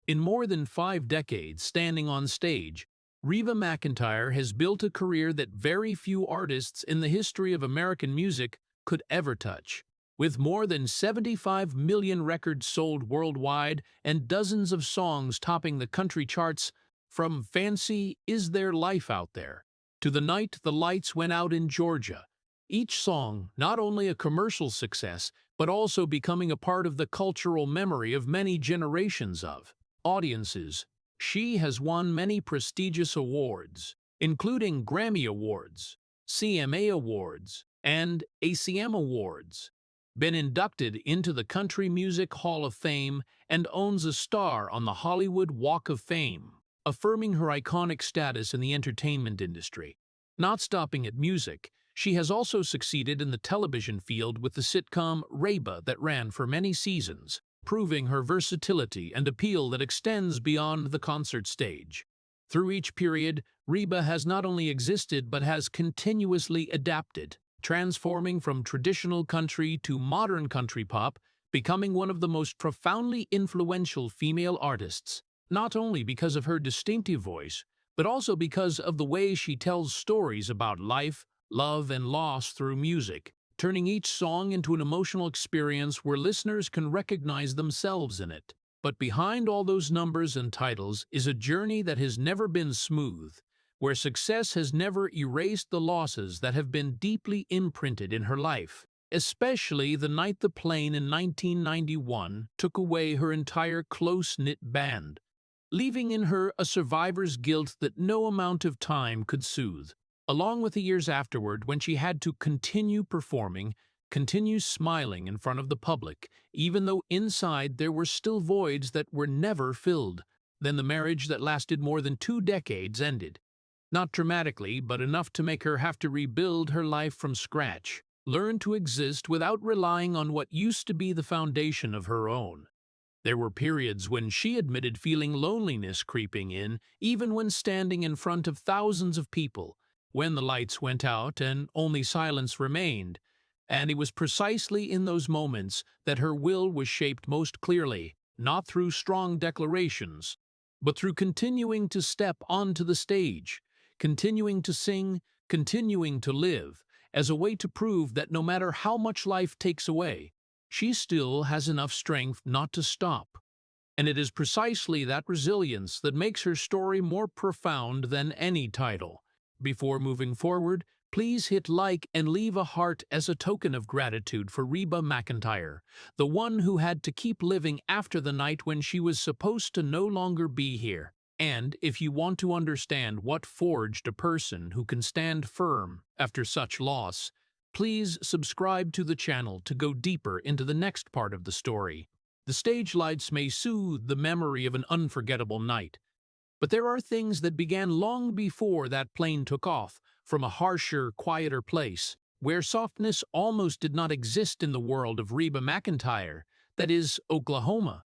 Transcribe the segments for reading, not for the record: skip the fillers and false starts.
In more than 5 decades standing on stage, Reba McEntire has built a career that very few artists in the history of American music could ever touch. With more than 75 million records sold worldwide and dozens of songs topping the country charts, from Fancy Is There Life Out There to The Night the Lights Went Out in Georgia, each song not only a commercial success, but also becoming a part of the cultural memory of many generations of audiences. She has won many prestigious awards, including Grammy Awards, CMA Awards, and ACM Awards, been inducted into the Country Music Hall of Fame, and owns a star on the Hollywood Walk of Fame, affirming her iconic status in the entertainment industry. Not stopping at music, she has also succeeded in the television field with the sitcom Reba that ran for many seasons, proving her versatility and appeal that extends beyond the concert stage. Through each period, Reba has not only existed but has continuously adapted, transforming from traditional country to modern country pop, becoming one of the most profoundly influential female artists, not only because of her distinctive voice, but also because of the way she tells stories about life, love, and loss through music, turning each song into an emotional experience where listeners can recognize themselves in it. But behind all those numbers and titles is a journey that has never been smooth, where success has never erased the losses that have been deeply imprinted in her life, especially the night the plane in 1991 took away her entire close-knit band, leaving in her a survivor's guilt that no amount of time could soothe. Along with the years afterward, when she had to continue performing, continue smiling in front of the public, even though inside there were still voids that were never filled. Then the marriage that lasted more than 2 decades ended. Not dramatically, but enough to make her have to rebuild her life from scratch, learn to exist without relying on what used to be the foundation of her own. There were periods when she admitted feeling loneliness creeping in, even when standing in front of thousands of people, when the lights went out and only silence remained. And it was precisely in those moments that her will was shaped most clearly, not through strong declarations, but through continuing to step onto the stage, continuing to sing, continuing to live, as a way to prove that no matter how much life takes away, she still has enough strength not to stop. And it is precisely that resilience that makes her story more profound than any title. Before moving forward, please hit like and leave a heart as a token of gratitude for Reba McEntire, the one who had to keep living after the night when she was supposed to no longer be here. And if you want to understand what forged a person who can stand firm after such loss, please subscribe to the channel to go deeper into the next part of the story. The stage lights may soothe the memory of an unforgettable night, but there are things that began long before that plane took off, from a harsher, quieter place, where softness almost did not exist in the world of Reba McEntire, that is, Oklahoma,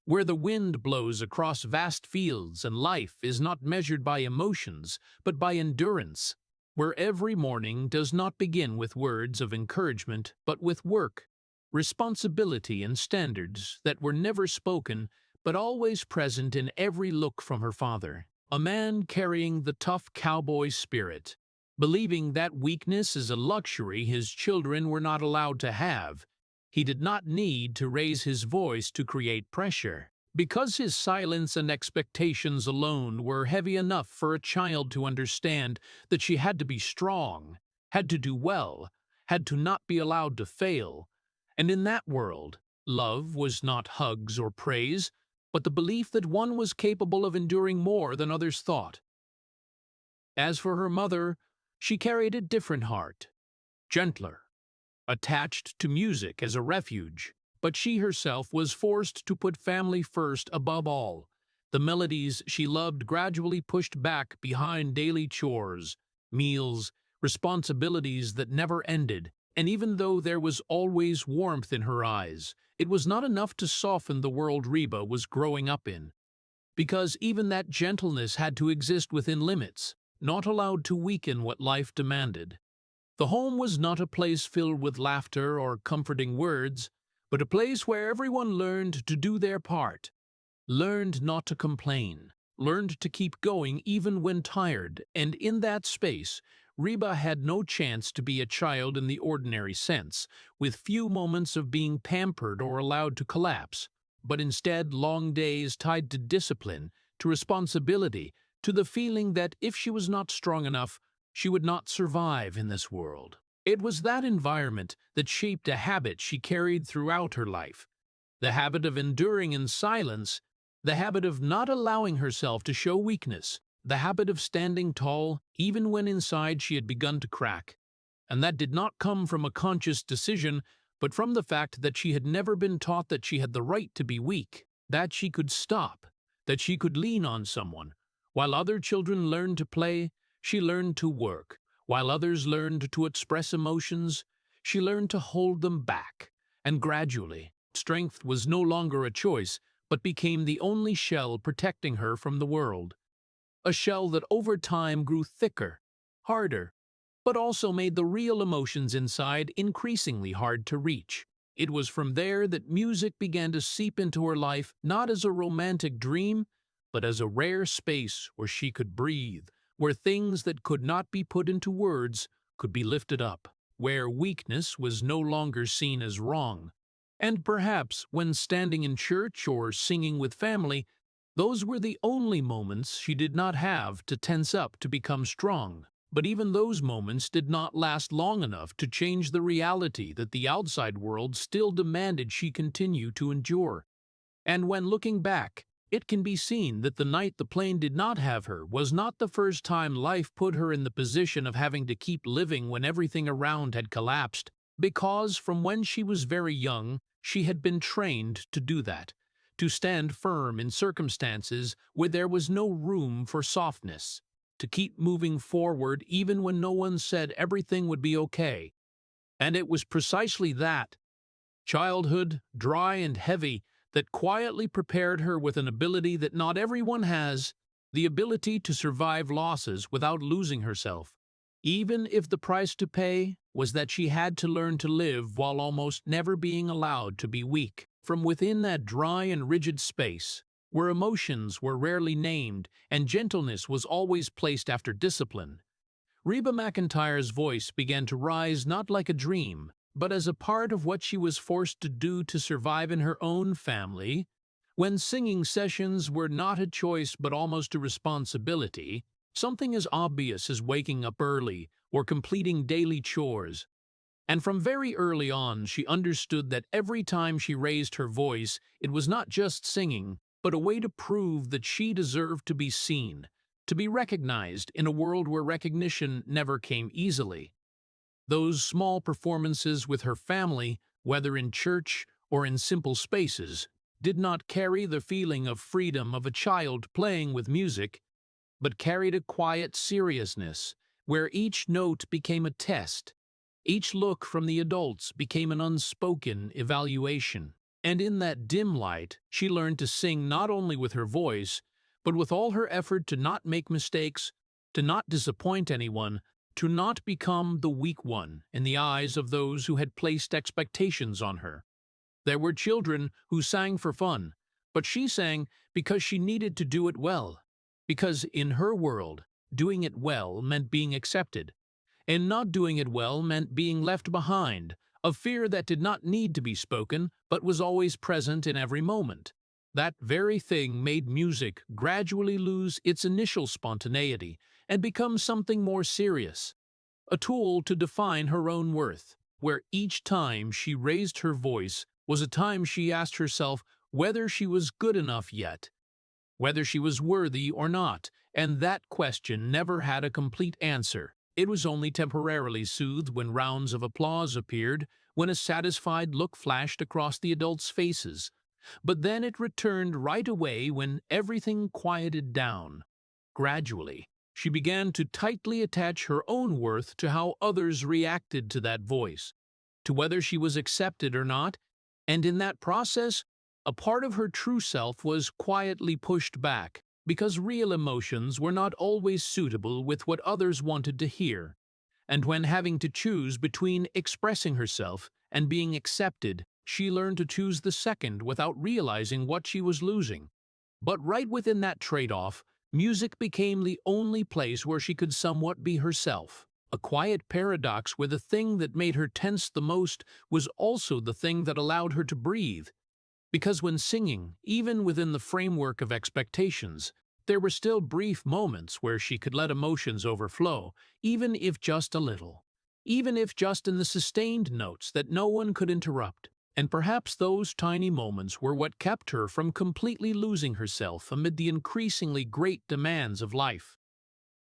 where the wind blows across vast fields and life is not measured by emotions, but by endurance, where every morning does not begin with words of encouragement, but with work, responsibility, and standards that were never spoken, but always present in every look from her father, a man carrying the tough cowboy spirit, believing that weakness is a luxury his children were not allowed to have. He did not need to raise his voice to create pressure, because his silence and expectations alone were heavy enough for a child to understand that she had to be strong, had to do well, had to not be allowed to fail. And in that world, love was not hugs or praise, but the belief that one was capable of enduring more than others thought. As for her mother, she carried a different heart, gentler, attached to music as a refuge, but she herself was forced to put family first above all. The melodies she loved gradually pushed back behind daily chores, meals, responsibilities that never ended, and even though there was always warmth in her eyes, it was not enough to soften the world Reba was growing up in, because even that gentleness had to exist within limits, not allowed to weaken what life demanded. The home was not a place filled with laughter or comforting words, but a place where everyone learned to do their part. learned not to complain, learned to keep going even when tired, and in that space, Reba had no chance to be a child in the ordinary sense, with few moments of being pampered or allowed to collapse, but instead long days tied to discipline, to responsibility, to the feeling that if she was not strong enough, she would not survive in this world. It was that environment that shaped a habit she carried throughout her life, the habit of enduring in silence, the habit of not allowing herself to show weakness, the habit of standing tall even when inside she had begun to crack. And that did not come from a conscious decision, but from the fact that she had never been taught that she had the right to be weak, that she could stop, that she could lean on someone. While other children learned to play, she learned to work. While others learned to express emotions, she learned to hold them back. And gradually, strength was no longer a choice, but became the only shell protecting her from the world. A shell that over time grew thicker, harder, but also made the real emotions inside increasingly hard to reach. It was from there that music began to seep into her life, not as a romantic dream, but as a rare space where she could breathe, where things that could not be put into words could be lifted up, where weakness was no longer seen as wrong. And perhaps when standing in church or singing with family, those were the only moments she did not have to tense up to become strong. But even those moments did not last long enough to change the reality that the outside world still demanded she continue to endure. And when looking back, it can be seen that the night the plane did not have her was not the first time life put her in the position of having to keep living when everything around had collapsed, because from when she was very young, she had been trained to do that, to stand firm in circumstances where there was no room for softness, to keep moving forward even when no one said everything would be okay. And it was precisely that, childhood, dry and heavy, that quietly prepared her with an ability that not everyone has, the ability to survive losses without losing herself, even if the price to pay was that she had to learn to live while almost never being allowed to be weak. From within that dry and rigid space, where emotions were rarely named and gentleness was always placed after discipline, Reba McEntire's voice began to rise not like a dream, but as a part of what she was forced to do to survive in her own family. When singing sessions were not a choice but almost a responsibility, something as obvious as waking up early or completing daily chores. And from very early on, she understood that every time she raised her voice, it was not just singing, but a way to prove that she deserved to be seen, to be recognized in a world where recognition never came easily. Those small performances with her family, whether in church or in simple spaces, did not carry the feeling of freedom of a child playing with music, but carried a quiet seriousness, where each note became a test, each look from the adults became an unspoken evaluation. And in that dim light, she learned to sing not only with her voice, but with all her effort to not make mistakes, to not disappoint anyone, to not become the weak one in the eyes of those who had placed expectations on her. There were children who sang for fun, but she sang because she needed to do it well, because in her world, doing it well meant being accepted, and not doing it well meant being left behind, a fear that did not need to be spoken but was always present in every moment. That very thing made music gradually lose its initial spontaneity and become something more serious, a tool to define her own worth, where each time she raised her voice was a time she asked herself whether she was good enough yet, whether she was worthy or not, and that question never had a complete answer. It was only temporarily soothed when rounds of applause appeared, when a satisfied look flashed across the adults' faces. But then it returned right away when everything quieted down. Gradually, she began to tightly attach her own worth to how others reacted to that voice, to whether she was accepted or not, and in that process, a part of her true self was quietly pushed back, because real emotions were not always suitable with what others wanted to hear. And when having to choose between expressing herself and being accepted, she learned to choose the second without realizing what she was losing. But right within that trade-off, music became the only place where she could somewhat be herself. A quiet paradox where the thing that made her tense the most was also the thing that allowed her to breathe. Because when singing, even within the framework of expectations, there were still brief moments where she could let emotions overflow, even if just a little. Even if just in the sustained notes that no one could interrupt. And perhaps those tiny moments were what kept her from completely losing herself amid the increasingly great demands of life.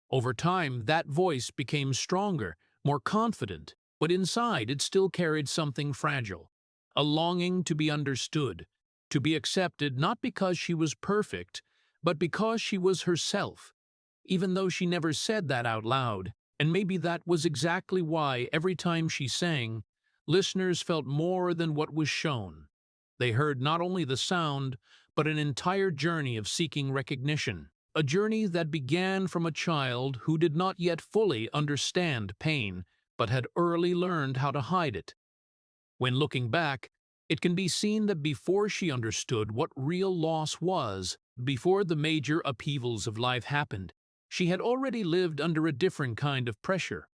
Over time, that voice became stronger, more confident, but inside it still carried something fragile. A longing to be understood, to be accepted not because she was perfect, but because she was herself, even though she never said that out loud. And maybe that was exactly why every time she sang, listeners felt more than what was shown. They heard not only the sound, but an entire journey of seeking recognition. A journey that began from a child who did not yet fully understand pain, but had early learned how to hide it. When looking back, it can be seen that before she understood what real loss was, before the major upheavals of life happened, she had already lived under a different kind of pressure.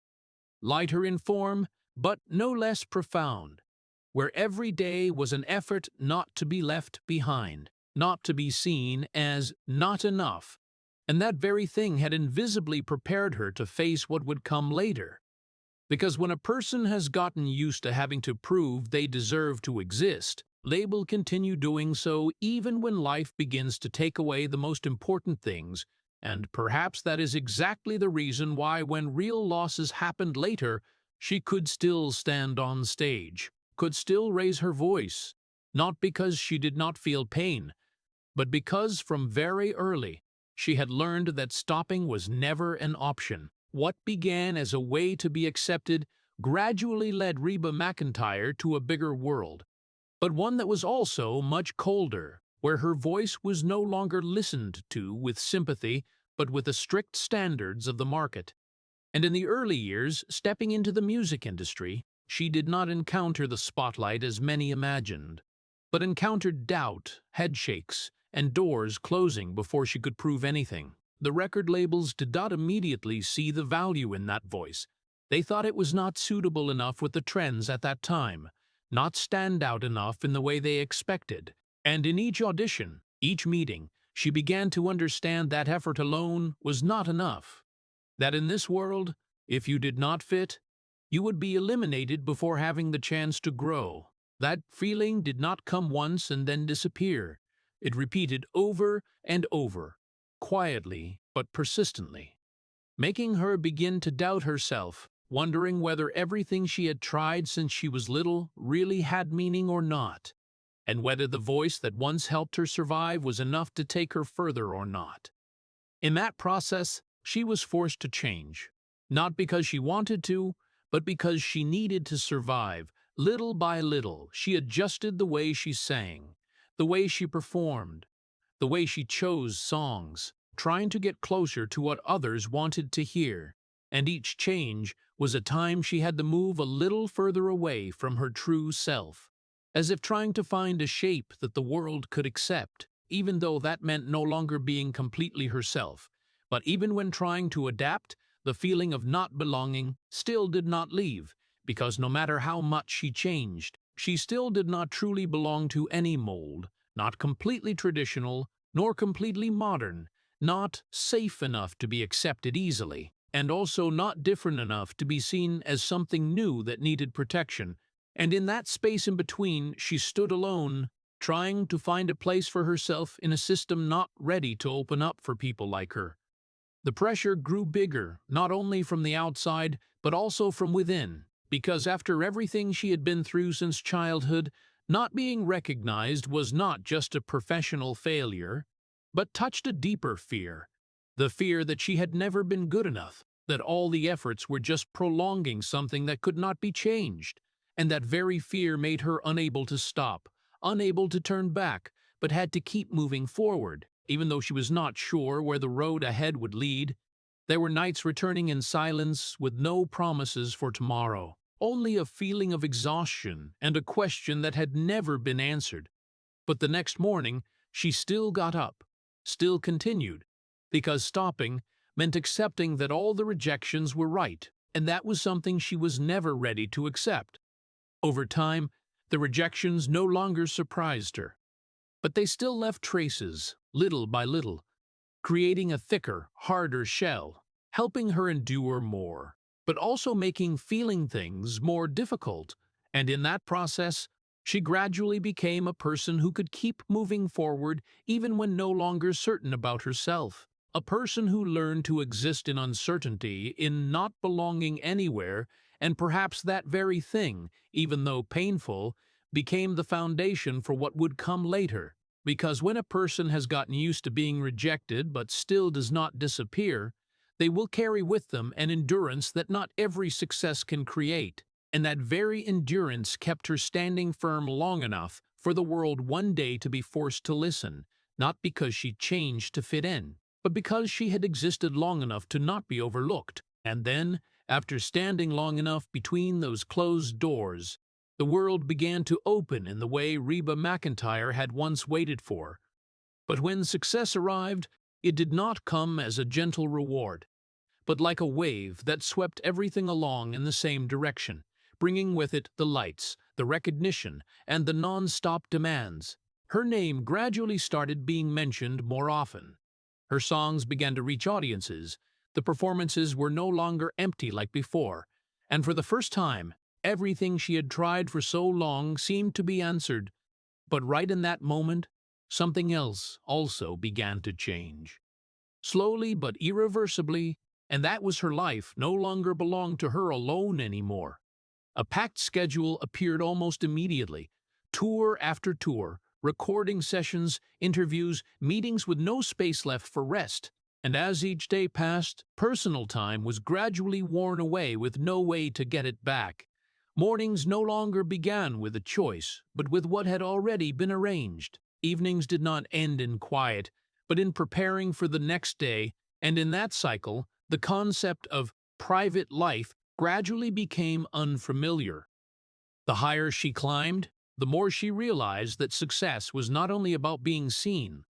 Lighter in form, but no less profound, where every day was an effort not to be left behind, not to be seen as not enough, and that very thing had invisibly prepared her to face what would come later. Because when a person has gotten used to having to prove they deserve to exist, they will continue doing so even when life begins to take away the most important things, and perhaps that is exactly the reason why when real losses happened later, she could still stand on stage, could still raise her voice, not because she did not feel pain, but because from very early she had learned that stopping was never an option. What began as a way to be accepted gradually led Reba McEntire to a bigger world, but one that was also much colder, where her voice was no longer listened to with sympathy, but with the strict standards of the market. And in the early years, stepping into the music industry, she did not encounter the spotlight as many imagined, but encountered doubt, headshakes, and doors closing before she could prove anything. The record labels did not immediately see the value in that voice. They thought it was not suitable enough with the trends at that time, not stand out enough in the way they expected. And in each audition, each meeting, she began to understand that effort alone was not enough. That in this world, if you did not fit, you would be eliminated before having the chance to grow. That feeling did not come once and then disappear. It repeated over and over, quietly but persistently, making her begin to doubt herself, wondering whether everything she had tried since she was little really had meaning or not, and whether the voice that once helped her survive was enough to take her further or not. In that process, she was forced to change, not because she wanted to, but because she needed to survive. Little by little, she adjusted the way she sang, the way she performed, the way she chose songs, trying to get closer to what others wanted to hear. And each change was a time she had to move a little further away from her true self, as if trying to find a shape that the world could accept, even though that meant no longer being completely herself. But even when trying to adapt, the feeling of not belonging still did not leave, because no matter how much she changed, she still did not truly belong to any mold, not completely traditional, nor completely modern, not safe enough to be accepted easily, and also not different enough to be seen as something new that needed protection. And in that space in between, she stood alone, trying to find a place for herself in a system not ready to open up for people like her. The pressure grew bigger, not only from the outside, but also from within, because after everything she had been through since childhood, not being recognized was not just a professional failure, but touched a deeper fear, the fear that she had never been good enough, that all the efforts were just prolonging something that could not be changed, and that very fear made her unable to stop, unable to turn back, but had to keep moving forward, even though she was not sure where the road ahead would lead. There were nights returning in silence with no promises for tomorrow, only a feeling of exhaustion and a question that had never been answered. But the next morning, she still got up, still continued, because stopping meant accepting that all the rejections were right, and that was something she was never ready to accept. Over time, the rejections no longer surprised her, but they still left traces, little by little, creating a thicker, harder shell, helping her endure more, but also making feeling things more difficult. And in that process, she gradually became a person who could keep moving forward even when no longer certain about herself. A person who learned to exist in uncertainty, in not belonging anywhere, and perhaps that very thing, even though painful, became the foundation for what would come later. Because when a person has gotten used to being rejected but still does not disappear, they will carry with them an endurance that not every success can create. And that very endurance kept her standing firm long enough for the world one day to be forced to listen, not because she changed to fit in, but because she had existed long enough to not be overlooked. And then, after standing long enough between those closed doors, the world began to open in the way Reba McEntire had once waited for. But when success arrived, it did not come as a gentle reward, but like a wave that swept everything along in the same direction, bringing with it the lights, the recognition, and the non-stop demands. Her name gradually started being mentioned more often. Her songs began to reach audiences. The performances were no longer empty like before, and for the first time, everything she had tried for so long seemed to be answered. But right in that moment, something else also began to change. Slowly but irreversibly, and that was her life no longer belonged to her alone anymore. A packed schedule appeared almost immediately, tour after tour, recording sessions, interviews, meetings with no space left for rest. And as each day passed, personal time was gradually worn away with no way to get it back. Mornings no longer began with a choice, but with what had already been arranged. Evenings did not end in quiet, but in preparing for the next day, and in that cycle, the concept of private life gradually became unfamiliar. The higher she climbed, the more she realized that success was not only about being seen,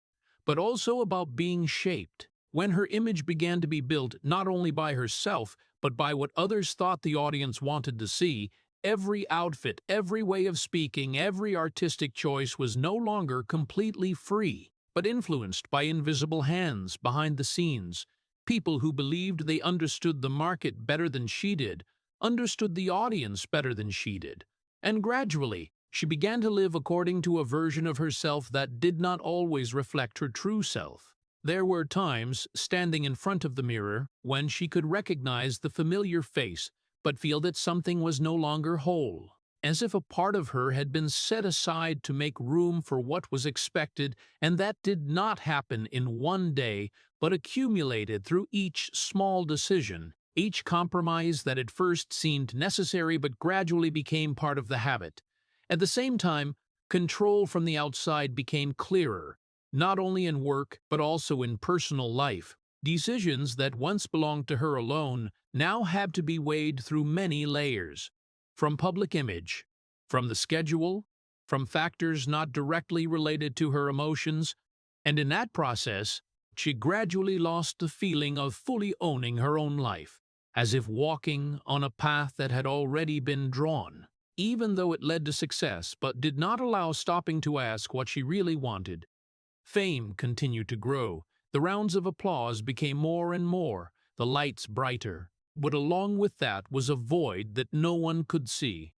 but also about being shaped. When her image began to be built not only by herself, but by what others thought the audience wanted to see, every outfit, every way of speaking, every artistic choice was no longer completely free, but influenced by invisible hands behind the scenes, people who believed they understood the market better than she did, understood the audience better than she did. And gradually, she began to live according to a version of herself that did not always reflect her true self. There were times, standing in front of the mirror, when she could recognize the familiar face, but feel that something was no longer whole, as if a part of her had been set aside to make room for what was expected, and that did not happen in one day, but accumulated through each small decision, each compromise that at first seemed necessary but gradually became part of the habit. At the same time, control from the outside became clearer, not only in work but also in personal life. Decisions that once belonged to her alone now had to be weighed through many layers, from public image, from the schedule, from factors not directly related to her emotions, and in that process, she gradually lost the feeling of fully owning her own life, as if walking on a path that had already been drawn, even though it led to success but did not allow stopping to ask what she really wanted. Fame continued to grow. The rounds of applause became more and more, the lights brighter. But along with that was a void that no one could see.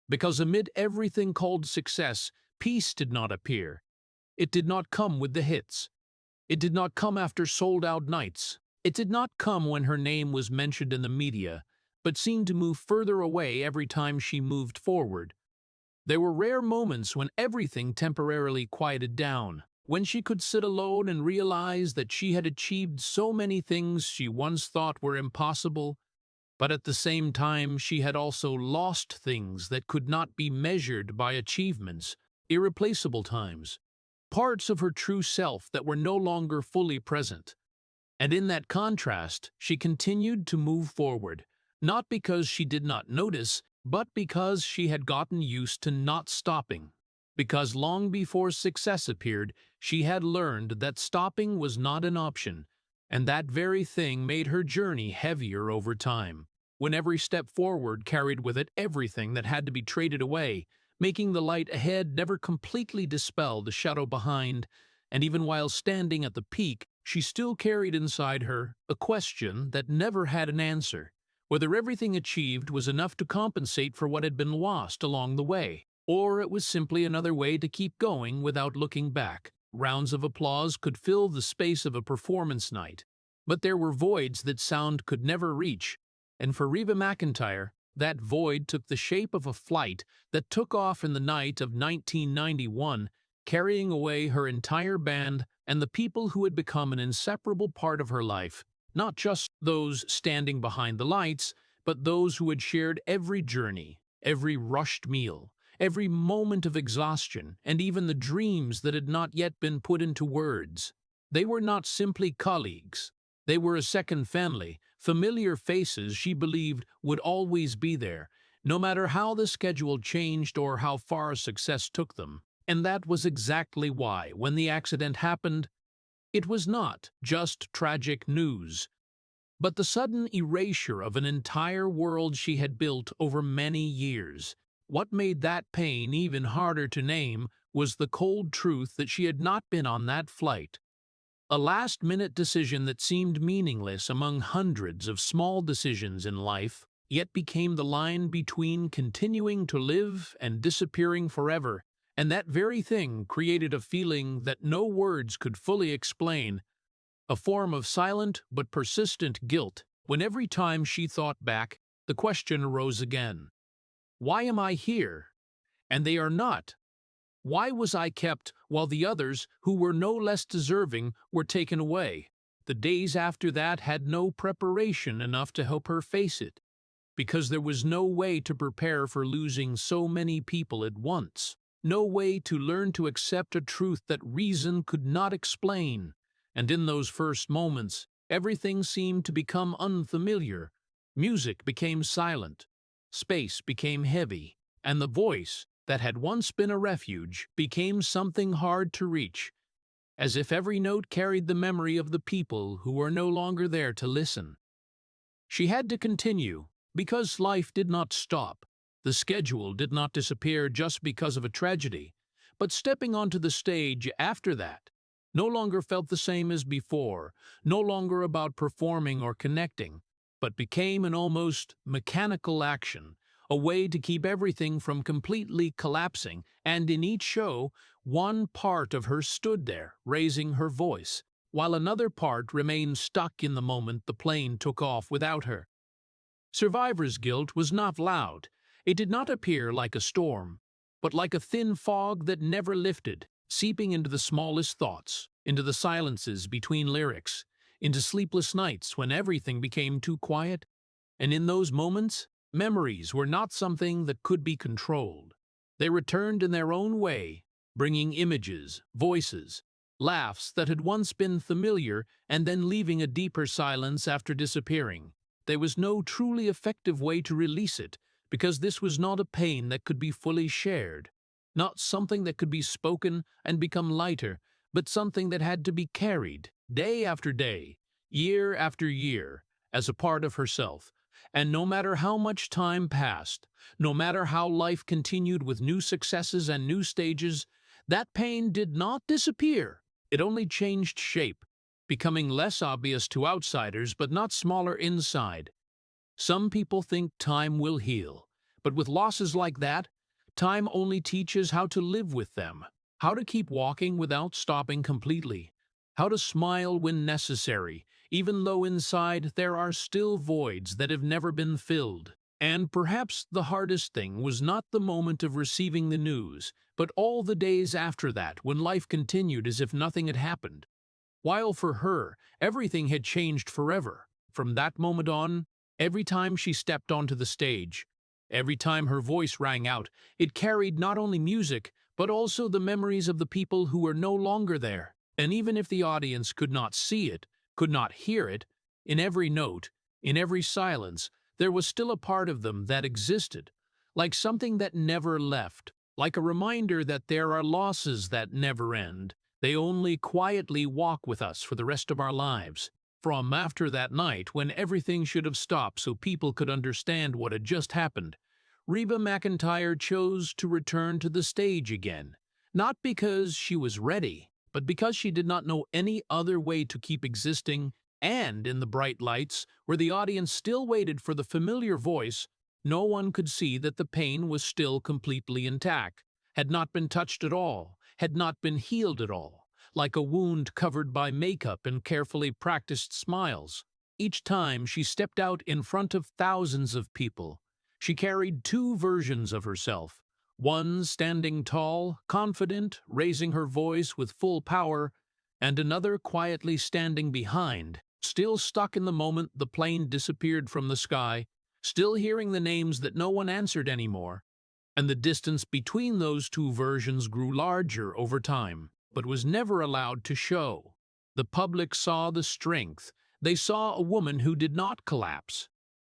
Because amid everything called success, peace did not appear. It did not come with the hits. It did not come after sold-out nights. It did not come when her name was mentioned in the media, but seemed to move further away every time she moved forward. There were rare moments when everything temporarily quieted down, when she could sit alone and realize that she had achieved so many things she once thought were impossible, but at the same time she had also lost things that could not be measured by achievements, irreplaceable times, parts of her true self that were no longer fully present. And in that contrast, she continued to move forward, not because she did not notice, but because she had gotten used to not stopping. Because long before success appeared, she had learned that stopping was not an option, and that very thing made her journey heavier over time, when every step forward carried with it everything that had to be traded away, making the light ahead never completely dispel the shadow behind. And even while standing at the peak, she still carried inside her a question that never had an answer: whether everything achieved was enough to compensate for what had been lost along the way, or it was simply another way to keep going without looking back. Rounds of applause could fill the space of a performance night, but there were voids that sound could never reach, and for Reba McEntire, that void took the shape of a flight that took off in the night of 1991, carrying away her entire band and the people who had become an inseparable part of her life, not just those standing behind the lights, but those who had shared every journey, every rushed meal, every moment of exhaustion, and even the dreams that had not yet been put into words. They were not simply colleagues. They were a second family, familiar faces she believed would always be there, no matter how the schedule changed or how far success took them. And that was exactly why, when the accident happened, it was not just tragic news, but the sudden erasure of an entire world she had built over many years. What made that pain even harder to name was the cold truth that she had not been on that flight. A last-minute decision that seemed meaningless among hundreds of small decisions in life, yet became the line between continuing to live and disappearing forever, and that very thing created a feeling that no words could fully explain, a form of silent but persistent guilt, when every time she thought back, the question arose again. Why am I here? And they are not. Why was I kept while the others, who were no less deserving, were taken away? The days after that had no preparation enough to help her face it, because there was no way to prepare for losing so many people at once, no way to learn to accept a truth that reason could not explain. And in those first moments, everything seemed to become unfamiliar. Music became silent, space became heavy, and the voice that had once been a refuge became something hard to reach, as if every note carried the memory of the people who were no longer there to listen. She had to continue, because life did not stop. The schedule did not disappear just because of a tragedy, but stepping onto the stage after that no longer felt the same as before, no longer about performing or connecting, but became an almost mechanical action, a way to keep everything from completely collapsing. And in each show, one part of her stood there, raising her voice, while another part remained stuck in the moment the plane took off without her. Survivor's guilt was not loud. It did not appear like a storm, but like a thin fog that never lifted, seeping into the smallest thoughts, into the silences between lyrics, into sleepless nights when everything became too quiet. And in those moments, memories were not something that could be controlled. They returned in their own way, bringing images, voices, laughs that had once been familiar and then leaving a deeper silence after disappearing. There was no truly effective way to release it, because this was not a pain that could be fully shared, not something that could be spoken and become lighter, but something that had to be carried, day after day, year after year, as a part of herself. And no matter how much time passed, no matter how life continued with new successes and new stages, that pain did not disappear. It only changed shape, becoming less obvious to outsiders but not smaller inside. Some people think time will heal, but with losses like that, time only teaches how to live with them, how to keep walking without stopping completely, how to smile when necessary, even though inside there are still voids that have never been filled. And perhaps the hardest thing was not the moment of receiving the news, but all the days after that when life continued as if nothing had happened. While for her, everything had changed forever. From that moment on, every time she stepped onto the stage, every time her voice rang out, it carried not only music, but also the memories of the people who were no longer there. And even if the audience could not see it, could not hear it, in every note, in every silence, there was still a part of them that existed, like something that never left, like a reminder that there are losses that never end, They only quietly walk with us for the rest of our lives. From after that night when everything should have stopped so people could understand what had just happened, Reba McEntire chose to return to the stage again, not because she was ready, but because she did not know any other way to keep existing, and in the bright lights, where the audience still waited for the familiar voice, no one could see that the pain was still completely intact, had not been touched at all, had not been healed at all, like a wound covered by makeup and carefully practiced smiles. Each time she stepped out in front of thousands of people, she carried two versions of herself, one standing tall, confident, raising her voice with full power, and another quietly standing behind, still stuck in the moment the plane disappeared from the sky, still hearing the names that no one answered anymore. And the distance between those two versions grew larger over time, but was never allowed to show. The public saw the strength. They saw a woman who did not collapse,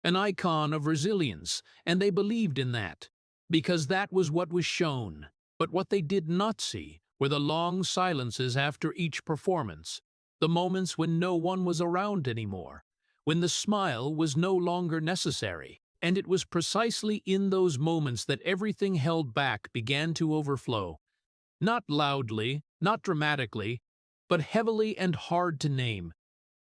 an icon of resilience, and they believed in that, because that was what was shown. But what they did not see were the long silences after each performance, the moments when no one was around anymore, when the smile was no longer necessary. And it was precisely in those moments that everything held back began to overflow. Not loudly, not dramatically, but heavily and hard to name.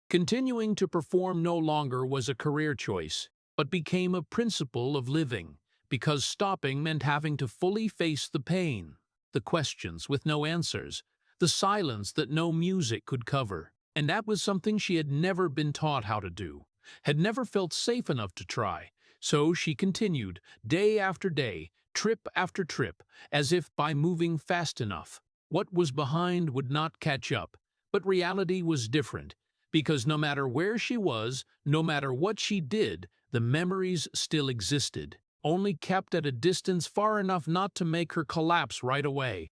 Continuing to perform no longer was a career choice, but became a principle of living, because stopping meant having to fully face the pain, the questions with no answers, the silence that no music could cover. And that was something she had never been taught how to do, had never felt safe enough to try. So she continued, day after day, trip after trip, as if by moving fast enough. What was behind would not catch up, but reality was different, because no matter where she was, no matter what she did, the memories still existed, only kept at a distance far enough not to make her collapse right away.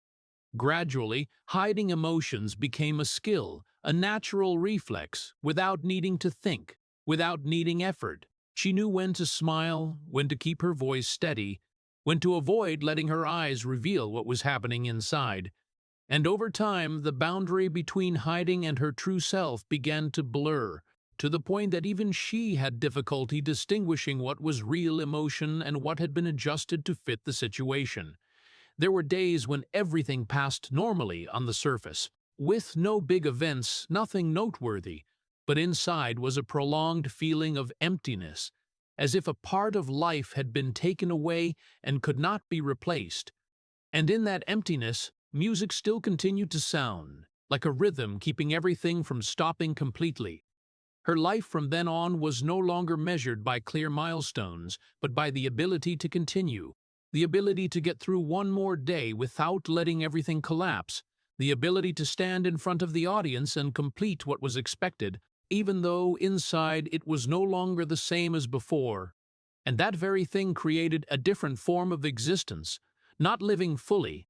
Gradually, hiding emotions became a skill, a natural reflex, without needing to think, without needing effort. She knew when to smile, when to keep her voice steady, when to avoid letting her eyes reveal what was happening inside. And over time, the boundary between hiding and her true self began to blur, to the point that even she had difficulty distinguishing what was real emotion and what had been adjusted to fit the situation. There were days when everything passed normally on the surface, with no big events, nothing noteworthy, but inside was a prolonged feeling of emptiness, as if a part of life had been taken away and could not be replaced. And in that emptiness, music still continued to sound, like a rhythm keeping everything from stopping completely. Her life from then on was no longer measured by clear milestones, but by the ability to continue, the ability to get through one more day without letting everything collapse, the ability to stand in front of the audience and complete what was expected, even though inside it was no longer the same as before. And that very thing created a different form of existence, not living fully,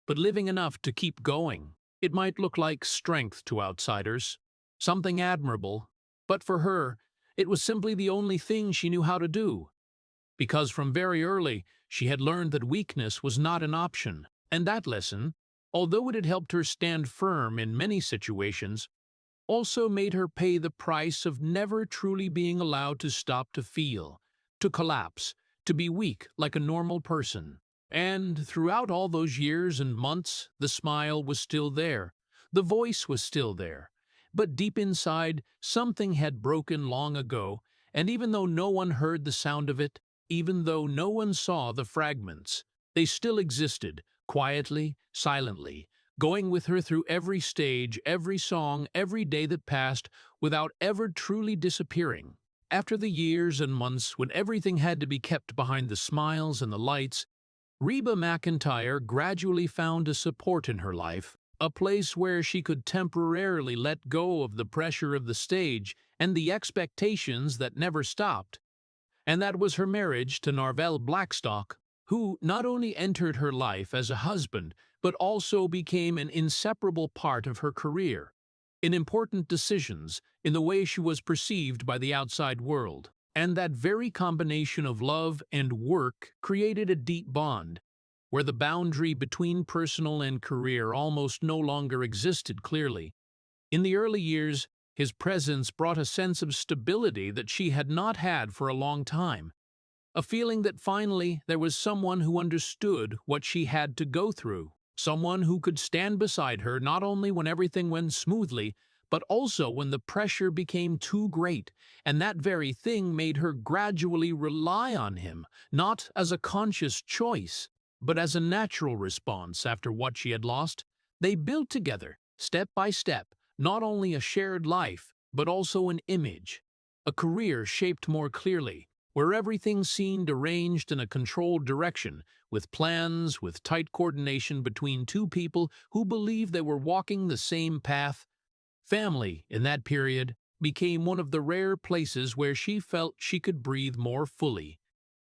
but living enough to keep going. It might look like strength to outsiders, something admirable, but for her, it was simply the only thing she knew how to do. Because from very early, she had learned that weakness was not an option, and that lesson, although it had helped her stand firm in many situations, also made her pay the price of never truly being allowed to stop to feel, to collapse, to be weak like a normal person. And throughout all those years and months, the smile was still there, the voice was still there. But deep inside, something had broken long ago, and even though no one heard the sound of it, even though no one saw the fragments, they still existed, quietly, silently, going with her through every stage, every song, every day that passed, without ever truly disappearing. After the years and months when everything had to be kept behind the smiles and the lights, Reba McEntire gradually found a support in her life, a place where she could temporarily let go of the pressure of the stage and the expectations that never stopped. And that was her marriage to Narvel Blackstock, who not only entered her life as a husband, but also became an inseparable part of her career, in important decisions, in the way she was perceived by the outside world. And that very combination of love and work created a deep bond, where the boundary between personal and career almost no longer existed clearly. In the early years, his presence brought a sense of stability that she had not had for a long time, a feeling that finally there was someone who understood what she had to go through, someone who could stand beside her not only when everything went smoothly, but also when the pressure became too great, and that very thing made her gradually rely on him, not as a conscious choice, but as a natural response after what she had lost. They built together, step by step, not only a shared life, but also an image, a career shaped more clearly, where everything seemed arranged in a controlled direction, with plans, with tight coordination between two people who believed they were walking the same path. Family, in that period, became one of the rare places where she felt she could breathe more fully,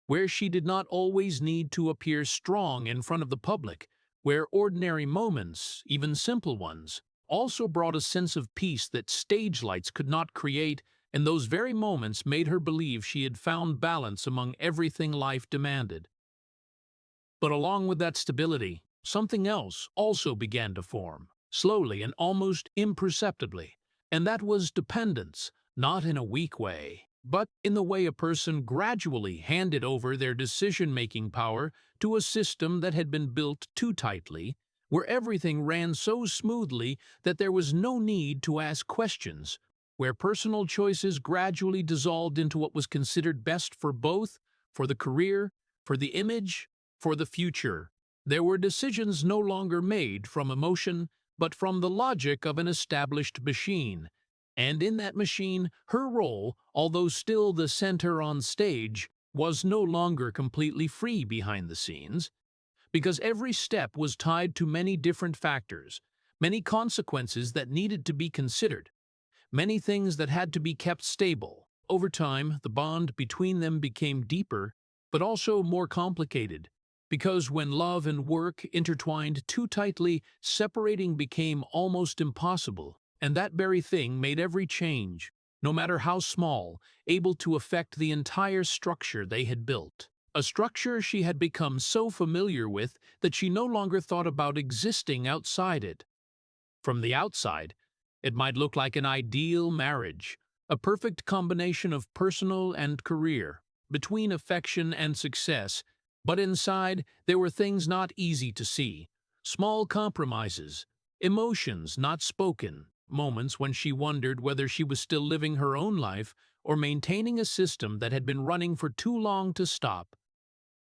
where she did not always need to appear strong in front of the public, where ordinary moments, even simple ones, also brought a sense of peace that stage lights could not create, and those very moments made her believe she had found balance among everything life demanded. But along with that stability, something else also began to form, slowly and almost imperceptibly, and that was dependence, not in a weak way, but in the way a person gradually handed over their decision-making power to a system that had been built too tightly, where everything ran so smoothly that there was no need to ask questions, where personal choices gradually dissolved into what was considered best for both, for the career, for the image, for the future. There were decisions no longer made from emotion, but from the logic of an established machine. And in that machine, her role, although still the center on stage, was no longer completely free behind the scenes, because every step was tied to many different factors, many consequences that needed to be considered, many things that had to be kept stable. Over time, the bond between them became deeper, but also more complicated, because when love and work intertwined too tightly, separating became almost impossible, and that very thing made every change, no matter how small, able to affect the entire structure they had built. A structure she had become so familiar with that she no longer thought about existing outside it. From the outside, it might look like an ideal marriage, a perfect combination of personal and career, between affection and success, but inside there were things not easy to see, small compromises, emotions not spoken, moments when she wondered whether she was still living her own life or maintaining a system that had been running for too long to stop.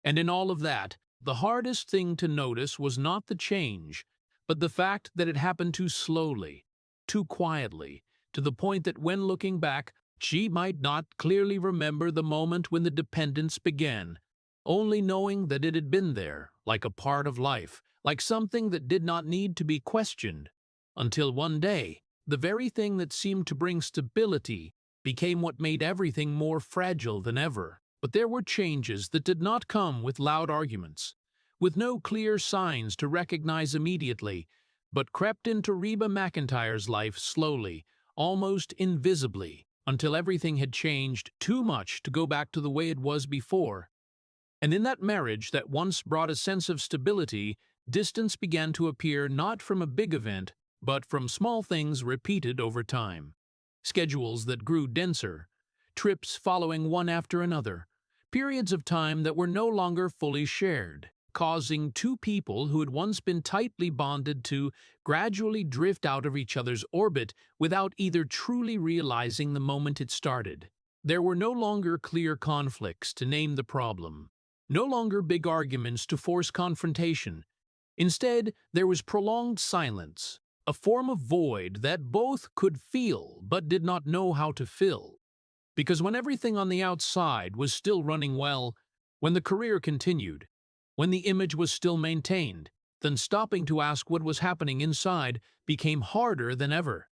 And in all of that, the hardest thing to notice was not the change, but the fact that it happened too slowly, too quietly, to the point that when looking back, she might not clearly remember the moment when the dependence began, only knowing that it had been there, like a part of life, like something that did not need to be questioned, until one day, the very thing that seemed to bring stability became what made everything more fragile than ever. But there were changes that did not come with loud arguments, with no clear signs to recognize immediately, but crept into Reba McEntire's life slowly, almost invisibly, until everything had changed too much to go back to the way it was before. And in that marriage that once brought a sense of stability, distance began to appear not from a big event, but from small things repeated over time. Schedules that grew denser, trips following one after another, periods of time that were no longer fully shared, causing two people who had once been tightly bonded to gradually drift out of each other's orbit without either truly realizing the moment it started. There were no longer clear conflicts to name the problem, no longer big arguments to force confrontation. Instead, there was prolonged silence, a form of void that both could feel but did not know how to fill. Because when everything on the outside was still running well, when the career continued, when the image was still maintained, then stopping to ask what was happening inside became harder than ever.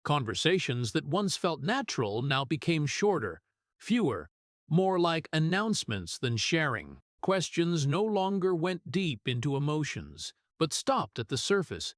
Conversations that once felt natural now became shorter, fewer, more like announcements than sharing. Questions no longer went deep into emotions, but stopped at the surface.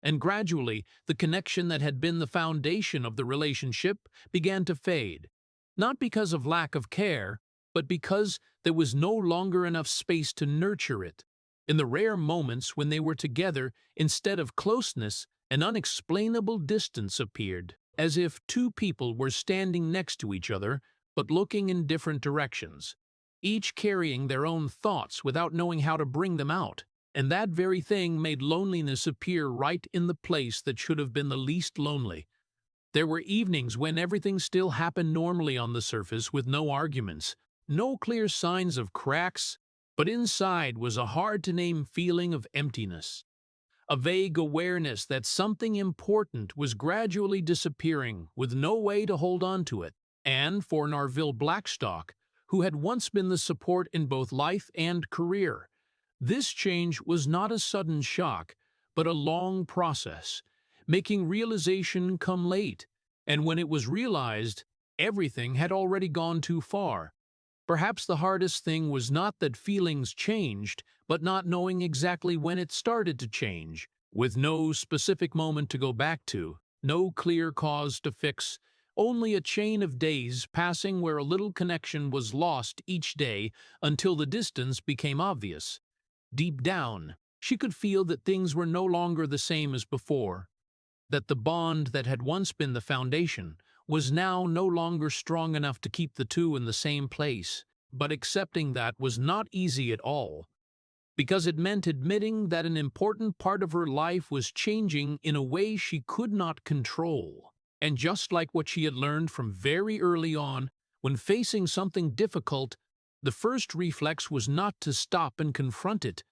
And gradually, the connection that had been the foundation of the relationship began to fade, not because of lack of care, but because there was no longer enough space to nurture it. In the rare moments when they were together, instead of closeness, an unexplainable distance appeared, as if two people were standing next to each other, but looking in different directions, each carrying their own thoughts without knowing how to bring them out. And that very thing made loneliness appear right in the place that should have been the least lonely. There were evenings when everything still happened normally on the surface with no arguments, no clear signs of cracks, but inside was a hard-to-name feeling of emptiness, a vague awareness that something important was gradually disappearing with no way to hold on to it. And for Narville Blackstock, who had once been the support in both life and career, this change was not a sudden shock, but a long process, making realization come late, and when it was realized, everything had already gone too far. Perhaps the hardest thing was not that feelings changed, but not knowing exactly when it started to change, with no specific moment to go back to, no clear cause to fix, only a chain of days passing where a little connection was lost each day until the distance became obvious. Deep down, she could feel that things were no longer the same as before, that the bond that had once been the foundation was now no longer strong enough to keep the two in the same place. But accepting that was not easy at all, because it meant admitting that an important part of her life was changing in a way she could not control. And just like what she had learned from very early on, when facing something difficult, the first reflex was not to stop and confront it,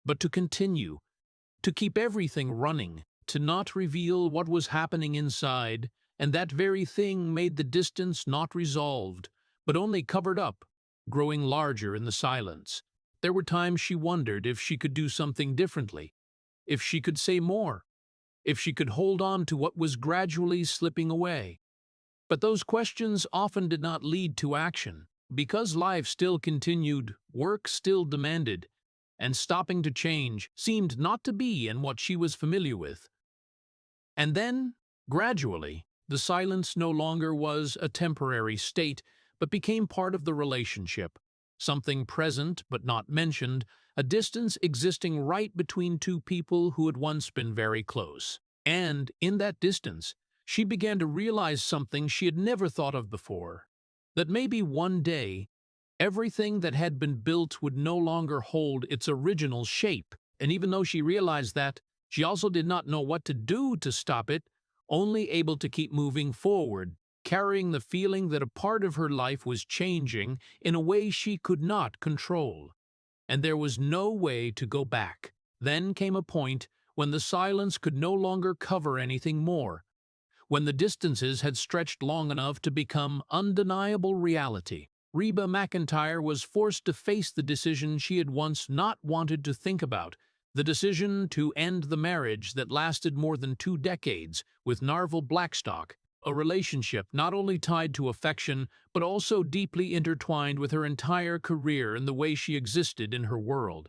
but to continue, to keep everything running, to not reveal what was happening inside, and that very thing made the distance not resolved, but only covered up, growing larger in the silence. There were times she wondered if she could do something differently, if she could say more, if she could hold on to what was gradually slipping away. But those questions often did not lead to action, because life still continued, work still demanded, and stopping to change seemed not to be in what she was familiar with. And then, gradually, the silence no longer was a temporary state, but became part of the relationship, something present but not mentioned, a distance existing right between two people who had once been very close. And, in that distance, she began to realize something she had never thought of before, that maybe one day, everything that had been built would no longer hold its original shape. And even though she realized that, she also did not know what to do to stop it, only able to keep moving forward, carrying the feeling that a part of her life was changing in a way she could not control. And there was no way to go back. Then came a point when the silence could no longer cover anything more, when the distances had stretched long enough to become undeniable reality. Reba McEntire was forced to face the decision she had once not wanted to think about, the decision to end the marriage that lasted more than 2 decades with Narville Blackstock, a relationship not only tied to affection but also deeply intertwined with her entire career and the way she existed in her world.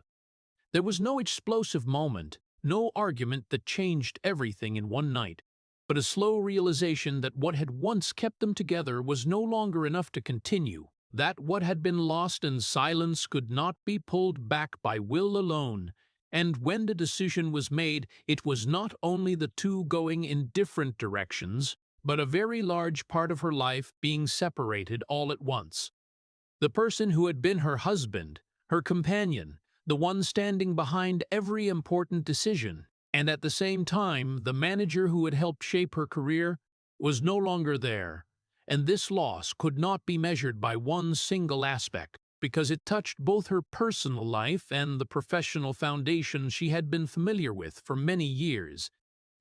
There was no explosive moment, no argument that changed everything in one night, but a slow realization that what had once kept them together was no longer enough to continue, that what had been lost in silence could not be pulled back by will alone. And when the decision was made, it was not only the two going in different directions, but a very large part of her life being separated all at once. The person who had been her husband, her companion, the one standing behind every important decision, and at the same time the manager who had helped shape her career, was no longer there. And this loss could not be measured by one single aspect, because it touched both her personal life and the professional foundation she had been familiar with for many years.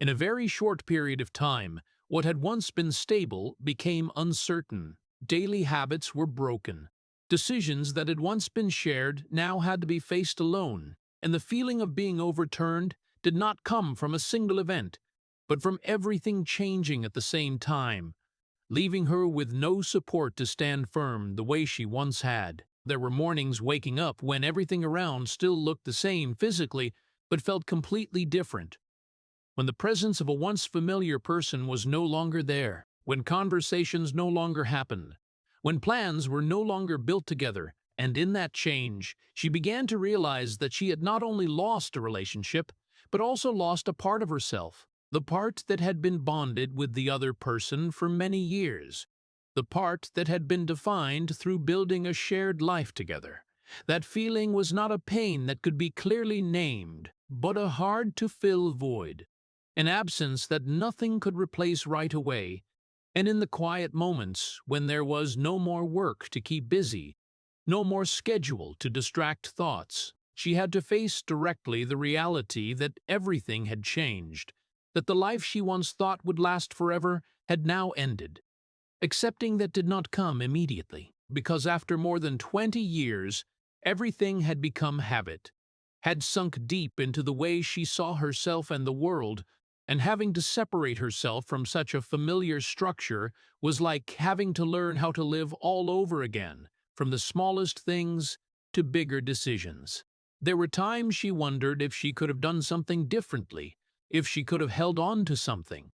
In a very short period of time, what had once been stable became uncertain. Daily habits were broken. Decisions that had once been shared now had to be faced alone, and the feeling of being overturned did not come from a single event, but from everything changing at the same time, leaving her with no support to stand firm the way she once had. There were mornings waking up when everything around still looked the same physically, but felt completely different. When the presence of a once familiar person was no longer there, when conversations no longer happened, when plans were no longer built together, And in that change, she began to realize that she had not only lost a relationship, but also lost a part of herself, the part that had been bonded with the other person for many years, the part that had been defined through building a shared life together. That feeling was not a pain that could be clearly named, but a hard-to-fill void, an absence that nothing could replace right away. And in the quiet moments, when there was no more work to keep busy, no more schedule to distract thoughts, she had to face directly the reality that everything had changed, that the life she once thought would last forever had now ended. Accepting that did not come immediately, because after more than 20 years, everything had become habit, had sunk deep into the way she saw herself and the world, and having to separate herself from such a familiar structure was like having to learn how to live all over again, from the smallest things to bigger decisions. There were times she wondered if she could have done something differently, if she could have held on to something.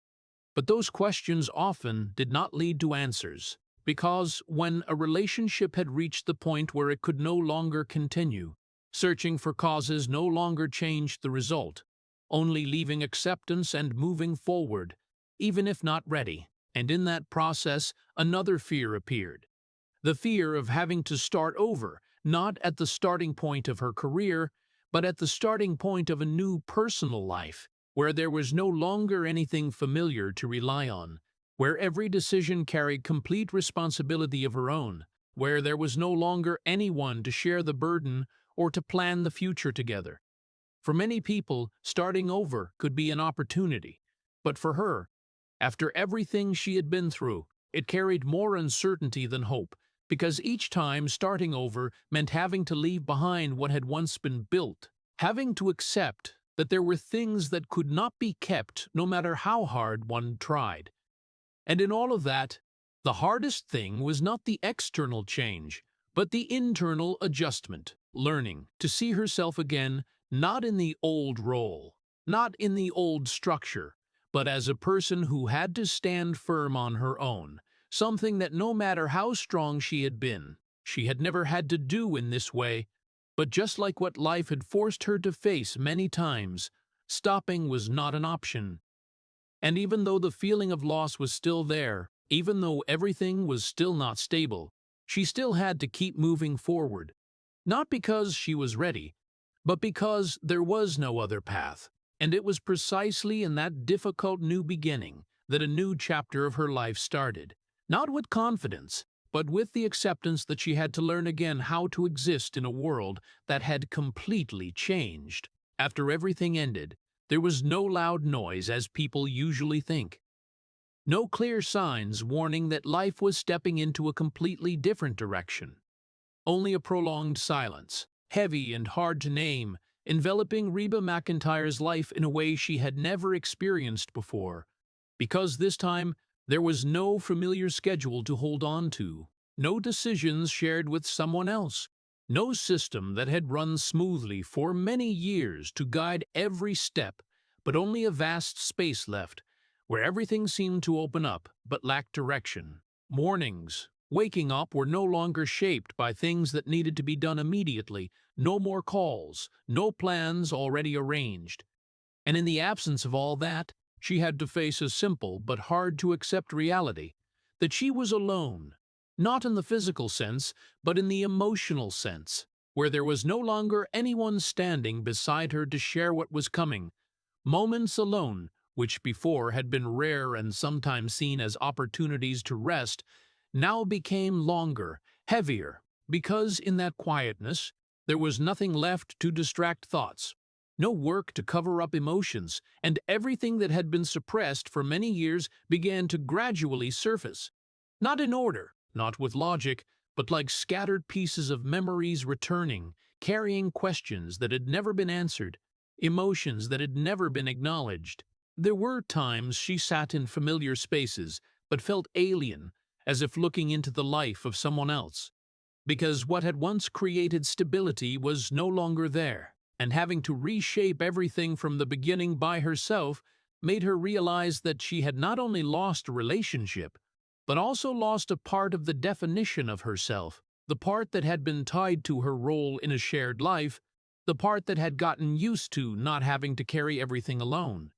But those questions often did not lead to answers, because when a relationship had reached the point where it could no longer continue, searching for causes no longer changed the result, only leaving acceptance and moving forward, even if not ready. And in that process, another fear appeared. The fear of having to start over, not at the starting point of her career, but at the starting point of a new personal life, where there was no longer anything familiar to rely on, where every decision carried complete responsibility of her own, where there was no longer anyone to share the burden or to plan the future together. For many people, starting over could be an opportunity, but for her, after everything she had been through, it carried more uncertainty than hope, because each time starting over meant having to leave behind what had once been built, having to accept that there were things that could not be kept no matter how hard one tried. And in all of that, the hardest thing was not the external change, but the internal adjustment, learning to see herself again, not in the old role, not in the old structure, but as a person who had to stand firm on her own, something that no matter how strong she had been, she had never had to do in this way. But just like what life had forced her to face many times, stopping was not an option. And even though the feeling of loss was still there, even though everything was still not stable, she still had to keep moving forward. Not because she was ready, but because there was no other path. And it was precisely in that difficult new beginning that a new chapter of her life started. Not with confidence, but with the acceptance that she had to learn again how to exist in a world that had completely changed. After everything ended, there was no loud noise as people usually think. No clear signs warning that life was stepping into a completely different direction. Only a prolonged silence, heavy and hard to name, enveloping Reba McEntire's life in a way she had never experienced before. Because this time, there was no familiar schedule to hold on to, no decisions shared with someone else, no system that had run smoothly for many years to guide every step, but only a vast space left, where everything seemed to open up but lacked direction. Mornings, waking up, were no longer shaped by things that needed to be done immediately, no more calls, no plans already arranged. And in the absence of all that, she had to face a simple but hard-to-accept reality, that she was alone, not in the physical sense, but in the emotional sense, where there was no longer anyone standing beside her to share what was coming. Moments alone, which before had been rare and sometimes seen as opportunities to rest, now became longer, heavier, because in that quietness there was nothing left to distract thoughts, no work to cover up emotions, and everything that had been suppressed for many years began to gradually surface. Not in order, not with logic, but like scattered pieces of memories returning, carrying questions that had never been answered, emotions that had never been acknowledged. There were times she sat in familiar spaces, but felt alien, as if looking into the life of someone else, because what had once created stability was no longer there, and having to reshape everything from the beginning by herself made her realize that she had not only lost a relationship, but also lost a part of the definition of herself. the part that had been tied to her role in a shared life, the part that had gotten used to not having to carry everything alone.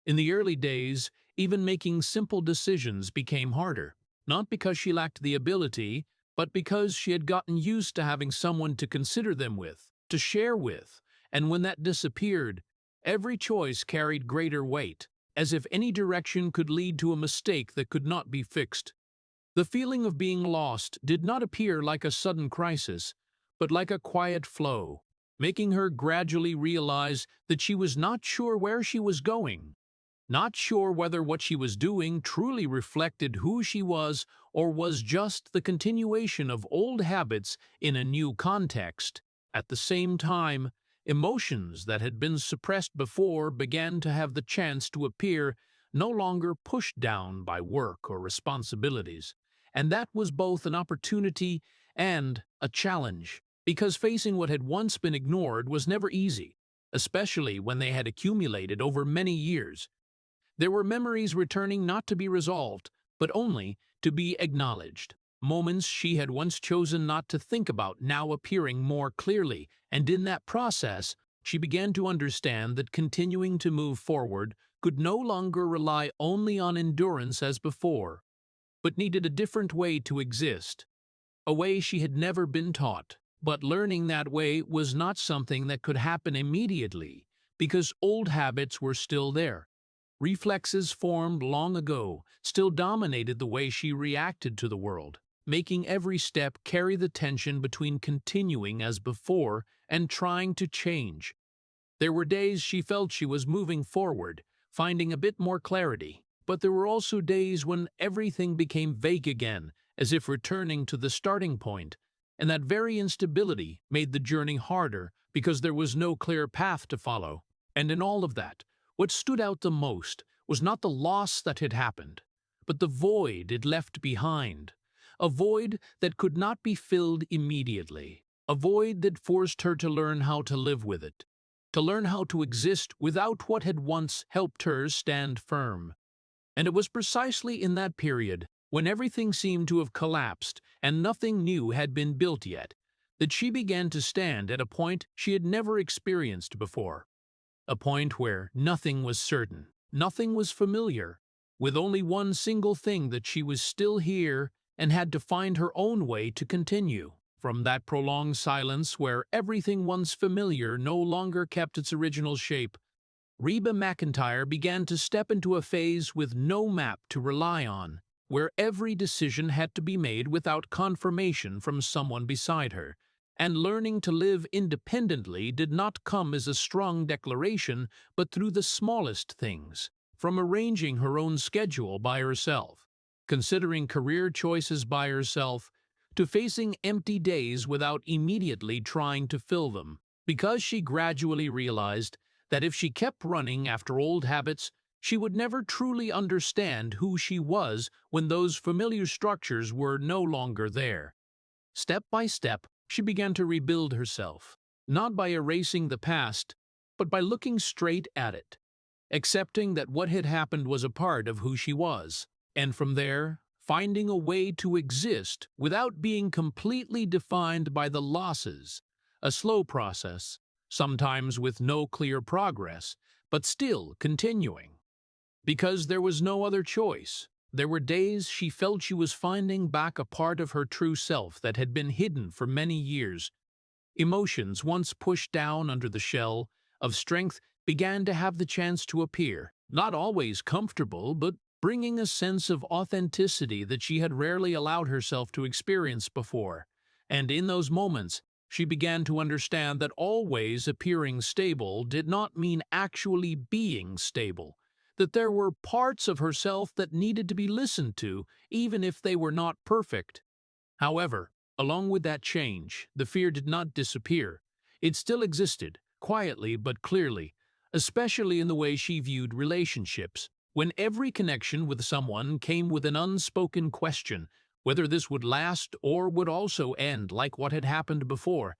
In the early days, even making simple decisions became harder, not because she lacked the ability, but because she had gotten used to having someone to consider them with, to share with, and when that disappeared, every choice carried greater weight, as if any direction could lead to a mistake that could not be fixed. The feeling of being lost did not appear like a sudden crisis, but like a quiet flow, making her gradually realize that she was not sure where she was going, not sure whether what she was doing truly reflected who she was or was just the continuation of old habits in a new context. At the same time, emotions that had been suppressed before began to have the chance to appear, no longer pushed down by work or responsibilities. And that was both an opportunity and a challenge, because facing what had once been ignored was never easy, especially when they had accumulated over many years. There were memories returning not to be resolved, but only to be acknowledged. Moments she had once chosen not to think about now appearing more clearly, and in that process, she began to understand that continuing to move forward could no longer rely only on endurance as before, but needed a different way to exist, a way she had never been taught. But learning that way was not something that could happen immediately, because old habits were still there. Reflexes formed long ago still dominated the way she reacted to the world, making every step carry the tension between continuing as before and trying to change. There were days she felt she was moving forward, finding a bit more clarity, but there were also days when everything became vague again, as if returning to the starting point, and that very instability made the journey harder because there was no clear path to follow. And in all of that, what stood out the most was not the loss that had happened, but the void it left behind, a void that could not be filled immediately, a void that forced her to learn how to live with it, to learn how to exist without what had once helped her stand firm. And it was precisely in that period, when everything seemed to have collapsed and nothing new had been built yet, that she began to stand at a point she had never experienced before. A point where nothing was certain, nothing was familiar, with only one single thing, that she was still here and had to find her own way to continue. From that prolonged silence where everything once familiar no longer kept its original shape, Reba McEntire began to step into a phase with no map to rely on, where every decision had to be made without confirmation from someone beside her. And learning to live independently did not come as a strong declaration, but through the smallest things, from arranging her own schedule by herself, considering career choices by herself, to facing empty days without immediately trying to fill them, because she gradually realized that if she kept running after old habits, she would never truly understand who she was when those familiar structures were no longer there. Step by step, she began to rebuild herself, not by erasing the past, but by looking straight at it, accepting that what had happened was a part of who she was, and from there, finding a way to exist without being completely defined by the losses, a slow process, sometimes with no clear progress, but still continuing. Because there was no other choice. There were days she felt she was finding back a part of her true self that had been hidden for many years. Emotions once pushed down under the shell of strength began to have the chance to appear, not always comfortable, but bringing a sense of authenticity that she had rarely allowed herself to experience before. And in those moments, she began to understand that always appearing stable did not mean actually being stable, that there were parts of herself that needed to be listened to, even if they were not perfect. However, along with that change, the fear did not disappear. It still existed, quietly but clearly, especially in the way she viewed relationships, when every connection with someone came with an unspoken question, whether this would last or would also end like what had happened before.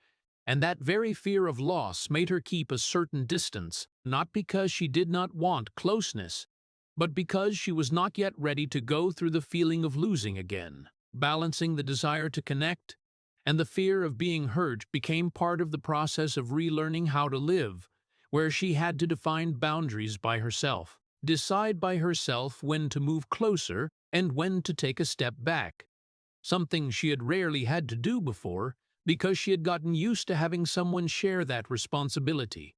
And that very fear of loss made her keep a certain distance, not because she did not want closeness, but because she was not yet ready to go through the feeling of losing again, balancing the desire to connect and the fear of being hurt became part of the process of relearning how to live, where she had to define boundaries by herself, decide by herself when to move closer and when to take a step back, something she had rarely had to do before because she had gotten used to having someone share that responsibility.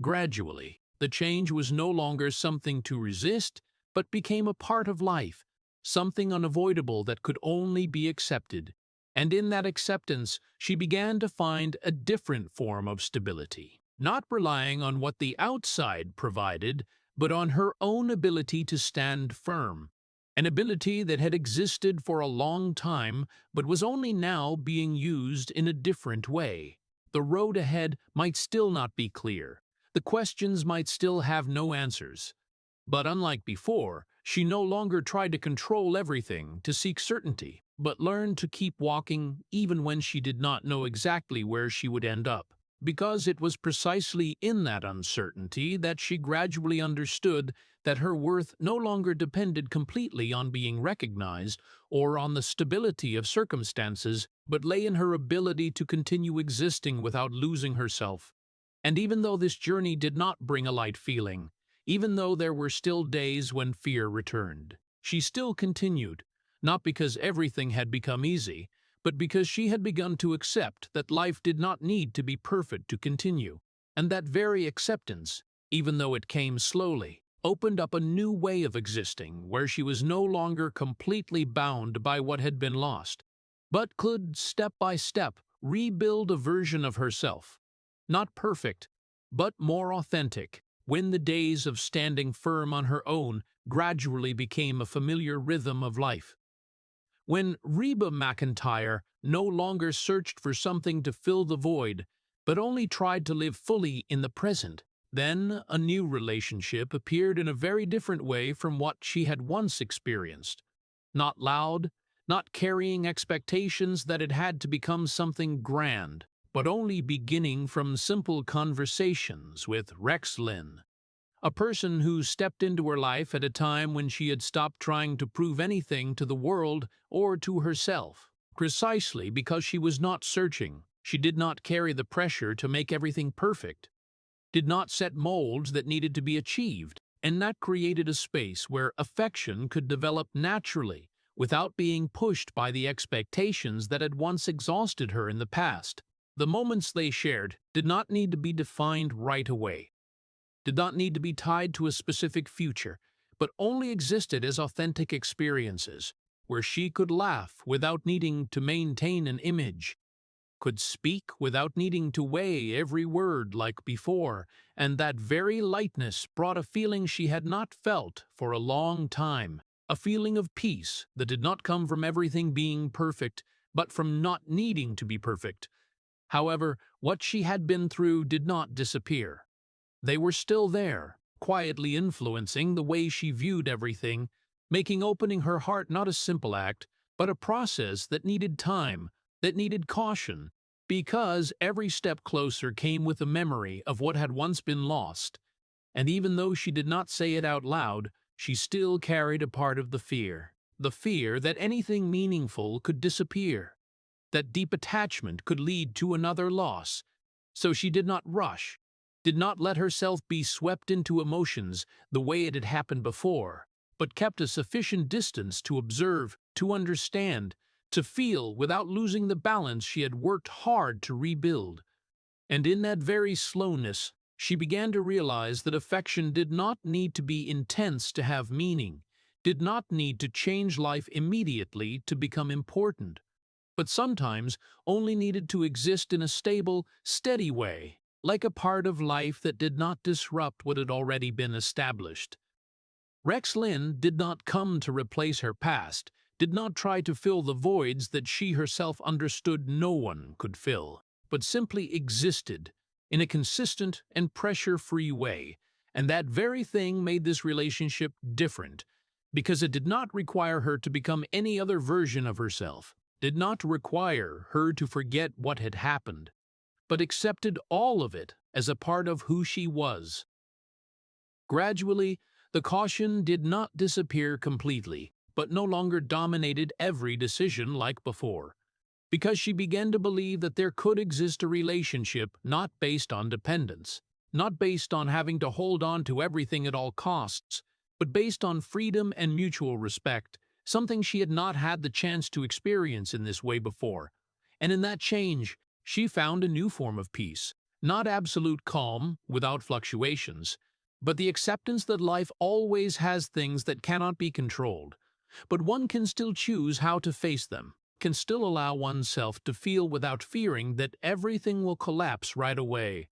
Gradually, the change was no longer something to resist, but became a part of life, something unavoidable that could only be accepted. And in that acceptance, she began to find a different form of stability, not relying on what the outside provided, but on her own ability to stand firm, an ability that had existed for a long time but was only now being used in a different way. The road ahead might still not be clear. The questions might still have no answers. But unlike before, she no longer tried to control everything to seek certainty, but learned to keep walking even when she did not know exactly where she would end up. Because it was precisely in that uncertainty that she gradually understood that her worth no longer depended completely on being recognized or on the stability of circumstances, but lay in her ability to continue existing without losing herself. And even though this journey did not bring a light feeling, even though there were still days when fear returned, she still continued, not because everything had become easy, but because she had begun to accept that life did not need to be perfect to continue, and that very acceptance, even though it came slowly, opened up a new way of existing where she was no longer completely bound by what had been lost, but could, step by step, rebuild a version of herself, not perfect, but more authentic, when the days of standing firm on her own gradually became a familiar rhythm of life. When Reba McEntire no longer searched for something to fill the void, but only tried to live fully in the present, then a new relationship appeared in a very different way from what she had once experienced. Not loud, not carrying expectations that it had to become something grand, but only beginning from simple conversations with Rex Lynn, a person who stepped into her life at a time when she had stopped trying to prove anything to the world or to herself. Precisely because she was not searching, she did not carry the pressure to make everything perfect, did not set molds that needed to be achieved, and that created a space where affection could develop naturally without being pushed by the expectations that had once exhausted her in the past. The moments they shared did not need to be defined right away, did not need to be tied to a specific future, but only existed as authentic experiences, where she could laugh without needing to maintain an image, could speak without needing to weigh every word like before, and that very lightness brought a feeling she had not felt for a long time, a feeling of peace that did not come from everything being perfect, but from not needing to be perfect. However, what she had been through did not disappear. They were still there, quietly influencing the way she viewed everything, making opening her heart not a simple act, but a process that needed time, that needed caution, because every step closer came with a memory of what had once been lost. And even though she did not say it out loud, she still carried a part of the fear that anything meaningful could disappear, that deep attachment could lead to another loss. So she did not rush, did not let herself be swept into emotions the way it had happened before, but kept a sufficient distance to observe, to understand, to feel without losing the balance she had worked hard to rebuild. And in that very slowness, she began to realize that affection did not need to be intense to have meaning, did not need to change life immediately to become important, but sometimes only needed to exist in a stable, steady way, like a part of life that did not disrupt what had already been established. Rex Lynn did not come to replace her past, did not try to fill the voids that she herself understood no one could fill, but simply existed in a consistent and pressure-free way, and that very thing made this relationship different, because it did not require her to become any other version of herself, did not require her to forget what had happened, but accepted all of it as a part of who she was. Gradually, the caution did not disappear completely, but no longer dominated every decision like before. because she began to believe that there could exist a relationship not based on dependence, not based on having to hold on to everything at all costs, but based on freedom and mutual respect, something she had not had the chance to experience in this way before. And in that change, she found a new form of peace, not absolute calm without fluctuations, but the acceptance that life always has things that cannot be controlled, but one can still choose how to face them, can still allow oneself to feel without fearing that everything will collapse right away.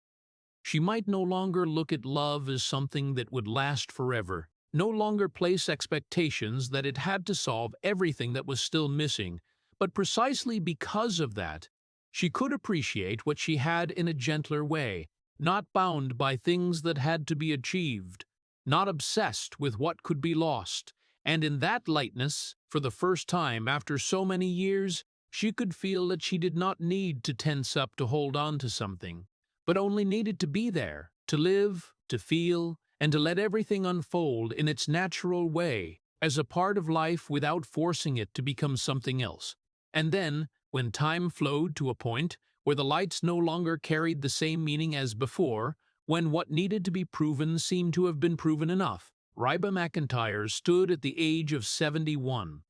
She might no longer look at love as something that would last forever, no longer place expectations that it had to solve everything that was still missing, but precisely because of that, she could appreciate what she had in a gentler way, not bound by things that had to be achieved, not obsessed with what could be lost. And in that lightness, for the first time after so many years, she could feel that she did not need to tense up to hold on to something, but only needed to be there, to live, to feel, and to let everything unfold in its natural way, as a part of life without forcing it to become something else. And then, when time flowed to a point where the lights no longer carried the same meaning as before, when what needed to be proven seemed to have been proven enough, Reba McEntire stood at the age of 71,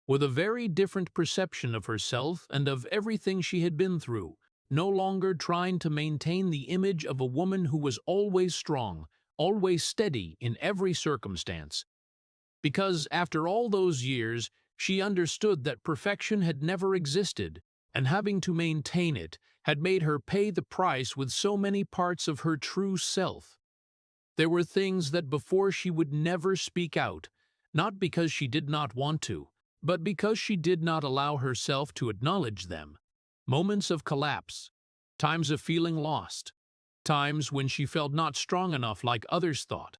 with a very different perception of herself and of everything she had been through, no longer trying to maintain the image of a woman who was always strong, always steady in every circumstance. Because after all those years, she understood that perfection had never existed, and having to maintain it had made her pay the price with so many parts of her true self. There were things that before she would never speak out, not because she did not want to, but because she did not allow herself to acknowledge them. Moments of collapse, times of feeling lost, times when she felt not strong enough like others thought,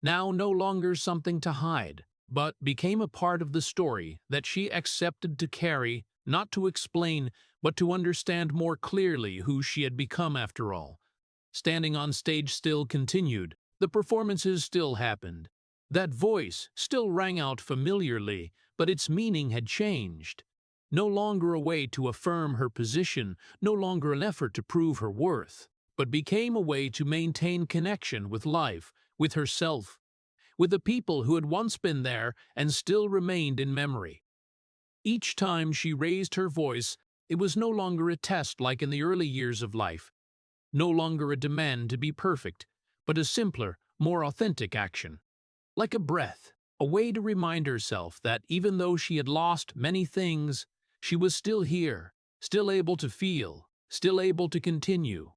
now no longer something to hide, but became a part of the story that she accepted to carry, not to explain, but to understand more clearly who she had become after all. Standing on stage still continued, the performances still happened. That voice still rang out familiarly, but its meaning had changed. No longer a way to affirm her position, no longer an effort to prove her worth, but became a way to maintain connection with life, with herself, with the people who had once been there and still remained in memory. Each time she raised her voice, it was no longer a test like in the early years of life, no longer a demand to be perfect, but a simpler, more authentic action. Like a breath, a way to remind herself that even though she had lost many things, she was still here, still able to feel, still able to continue.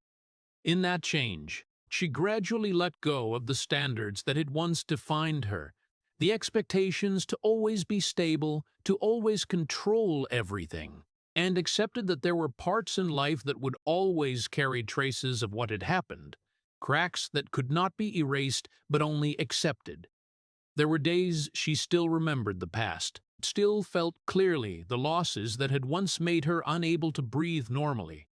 In that change, she gradually let go of the standards that had once defined her, the expectations to always be stable, to always control everything, and accepted that there were parts in life that would always carry traces of what had happened, cracks that could not be erased but only accepted. There were days she still remembered the past, still felt clearly the losses that had once made her unable to breathe normally.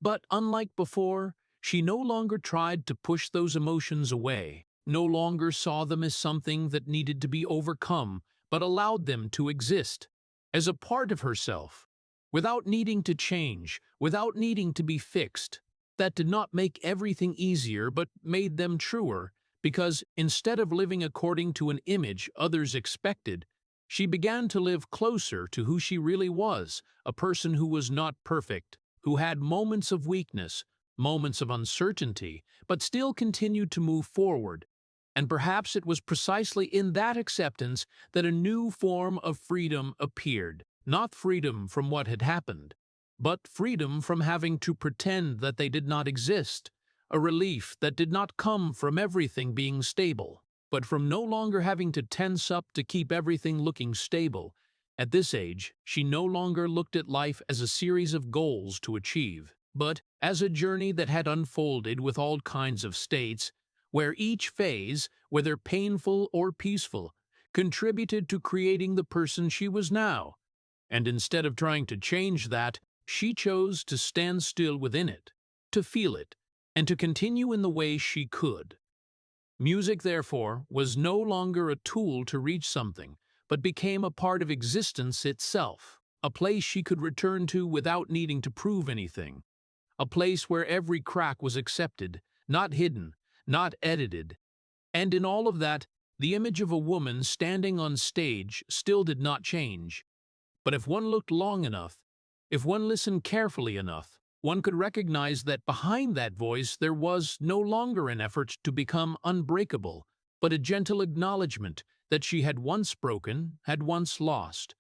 But unlike before, she no longer tried to push those emotions away, no longer saw them as something that needed to be overcome, but allowed them to exist as a part of herself, without needing to change, without needing to be fixed. That did not make everything easier, but made them truer, because instead of living according to an image others expected, she began to live closer to who she really was, a person who was not perfect, who had moments of weakness, moments of uncertainty, but still continued to move forward. And perhaps it was precisely in that acceptance that a new form of freedom appeared, not freedom from what had happened, but freedom from having to pretend that they did not exist, a relief that did not come from everything being stable, but from no longer having to tense up to keep everything looking stable. At this age, she no longer looked at life as a series of goals to achieve, but as a journey that had unfolded with all kinds of states, where each phase, whether painful or peaceful, contributed to creating the person she was now. And instead of trying to change that, she chose to stand still within it, to feel it, and to continue in the way she could. Music, therefore, was no longer a tool to reach something, but became a part of existence itself, a place she could return to without needing to prove anything, a place where every crack was accepted, not hidden, not edited. And in all of that, the image of a woman standing on stage still did not change. But if one looked long enough, if one listened carefully enough, one could recognize that behind that voice there was no longer an effort to become unbreakable, but a gentle acknowledgement that she had once broken, had once lost,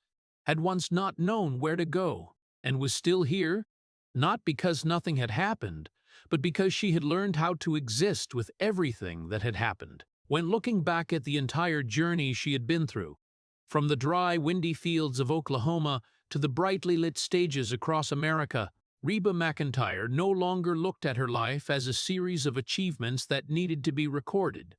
had once not known where to go, and was still here, not because nothing had happened, but because she had learned how to exist with everything that had happened. When looking back at the entire journey she had been through, from the dry, windy fields of Oklahoma to the brightly lit stages across America, Reba McEntire no longer looked at her life as a series of achievements that needed to be recorded,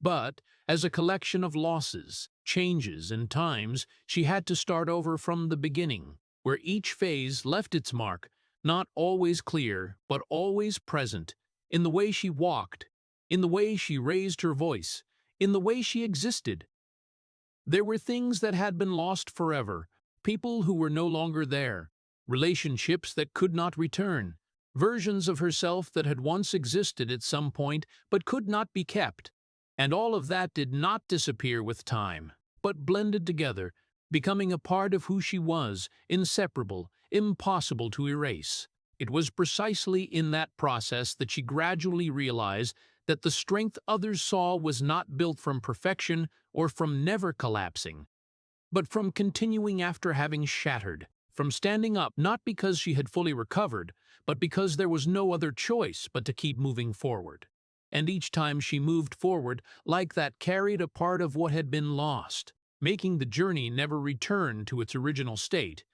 but as a collection of losses, changes, and times she had to start over from the beginning, where each phase left its mark, not always clear, but always present, in the way she walked, in the way she raised her voice, in the way she existed. There were things that had been lost forever, people who were no longer there, relationships that could not return, versions of herself that had once existed at some point but could not be kept. And all of that did not disappear with time, but blended together, becoming a part of who she was, inseparable, impossible to erase. It was precisely in that process that she gradually realized that the strength others saw was not built from perfection or from never collapsing, but from continuing after having shattered, from standing up not because she had fully recovered, but because there was no other choice but to keep moving forward. And each time she moved forward, like that carried a part of what had been lost, making the journey never return to its original state.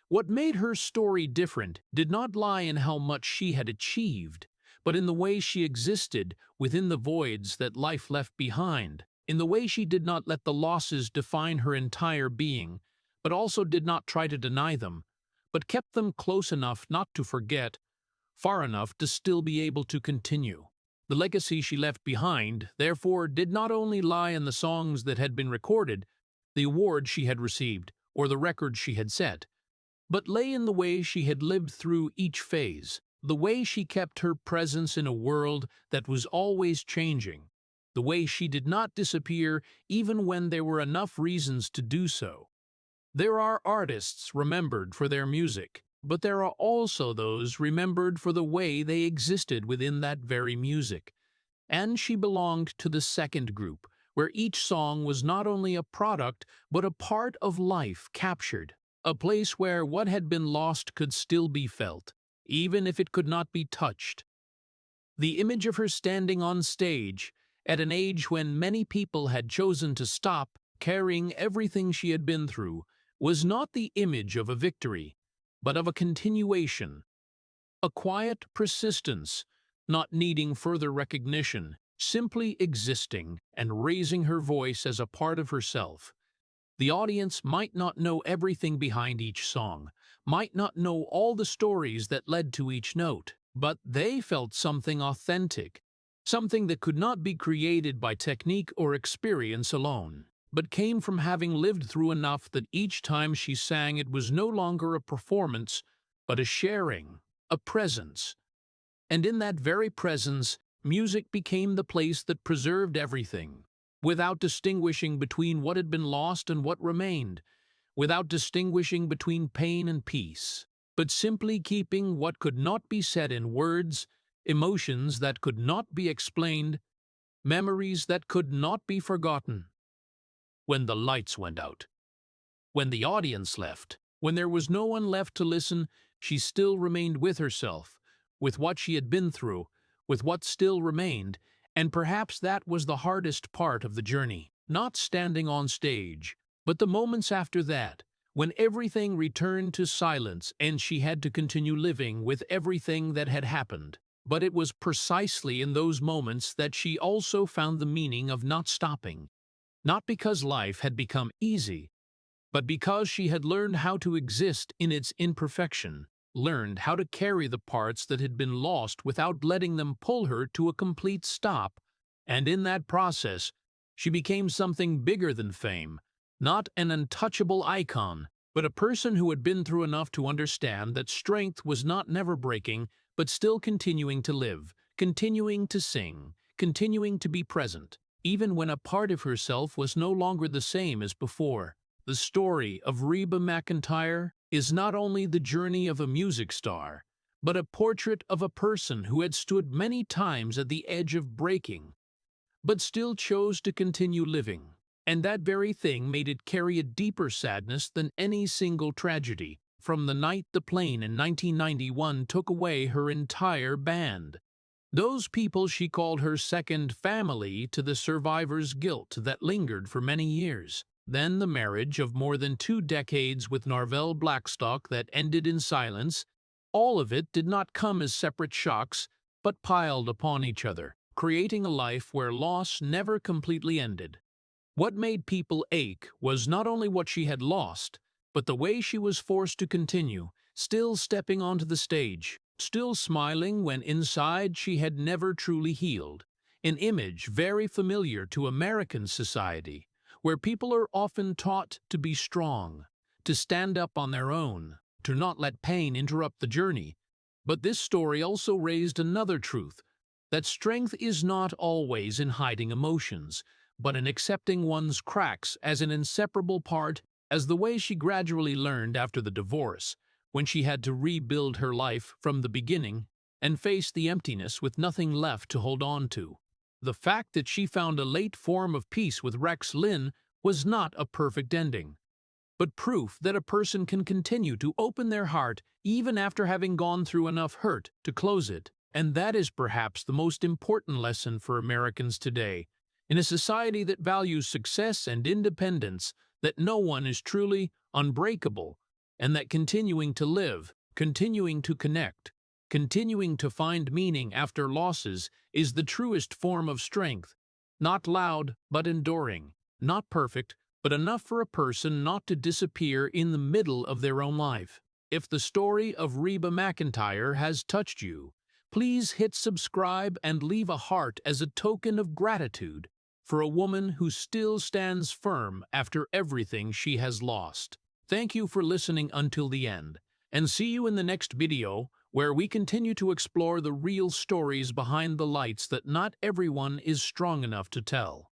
What made her story different did not lie in how much she had achieved, but in the way she existed within the voids that life left behind, in the way she did not let the losses define her entire being, but also did not try to deny them, but kept them close enough not to forget, far enough to still be able to continue. The legacy she left behind, therefore, did not only lie in the songs that had been recorded, the awards she had received, or the records she had set, but lay in the way she had lived through each phase, the way she kept her presence in a world that was always changing, the way she did not disappear even when there were enough reasons to do so. There are artists remembered for their music, but there are also those remembered for the way they existed within that very music. And she belonged to the second group, where each song was not only a product, but a part of life captured, a place where what had been lost could still be felt, even if it could not be touched. The image of her standing on stage, at an age when many people had chosen to stop, carrying everything she had been through, was not the image of a victory, but of a continuation, a quiet persistence, not needing further recognition, simply existing and raising her voice as a part of herself. The audience might not know everything behind each song, might not know all the stories that led to each note, but they felt something authentic, something that could not be created by technique or experience alone, but came from having lived through enough that each time she sang it was no longer a performance, but a sharing, a presence. And in that very presence, music became the place that preserved everything, without distinguishing between what had been lost and what remained, without distinguishing between pain and peace, but simply keeping what could not be said in words, emotions that could not be explained, memories that could not be forgotten. When the lights went out, when the audience left, when there was no one left to listen, she still remained with herself, with what she had been through, with what still remained, and perhaps that was the hardest part of the journey, not standing on stage, but the moments after that, when everything returned to silence and she had to continue living with everything that had happened. But it was precisely in those moments that she also found the meaning of not stopping, not because life had become easy, but because she had learned how to exist in its imperfection, learned how to carry the parts that had been lost without letting them pull her to a complete stop, and in that process, she became something bigger than fame, not an untouchable icon, but a person who had been through enough to understand that strength was not never breaking, but still continuing to live, continuing to sing, continuing to be present, even when a part of herself was no longer the same as before. The story of Reba McEntire is not only the journey of a music star, but a portrait of a person who had stood many times at the edge of breaking, but still chose to continue living. And that very thing made it carry a deeper sadness than any single tragedy, from the night the plane in 1991 took away her entire band. Those people she called her second family, to the survivor's guilt that lingered for many years. Then the marriage of more than 2 decades with Narvel Blackstock that ended in silence. All of it did not come as separate shocks, but piled upon each other, creating a life where loss never completely ended. What made people ache was not only what she had lost, but the way she was forced to continue, still stepping onto the stage, still smiling when inside she had never truly healed. An image very familiar to American society, where people are often taught to be strong, to stand up on their own, to not let pain interrupt the journey. But this story also raised another truth, that strength is not always in hiding emotions, but in accepting one's cracks as an inseparable part, as the way she gradually learned after the divorce, when she had to rebuild her life from the beginning and face the emptiness with nothing left to hold on to. The fact that she found a late form of peace with Rex Lynn was not a perfect ending, but proof that a person can continue to open their heart even after having gone through enough hurt to close it. And that is perhaps the most important lesson for Americans today. In a society that values success and independence, that no one is truly unbreakable, and that continuing to live, continuing to connect, continuing to find meaning after losses is the truest form of strength. Not loud, but enduring. Not perfect, but enough for a person not to disappear in the middle of their own life. If the story of Reba McEntire has touched you, please hit subscribe and leave a heart as a token of gratitude for a woman who still stands firm after everything she has lost. Thank you for listening until the end, and see you in the next video, where we continue to explore the real stories behind the lights that not everyone is strong enough to tell.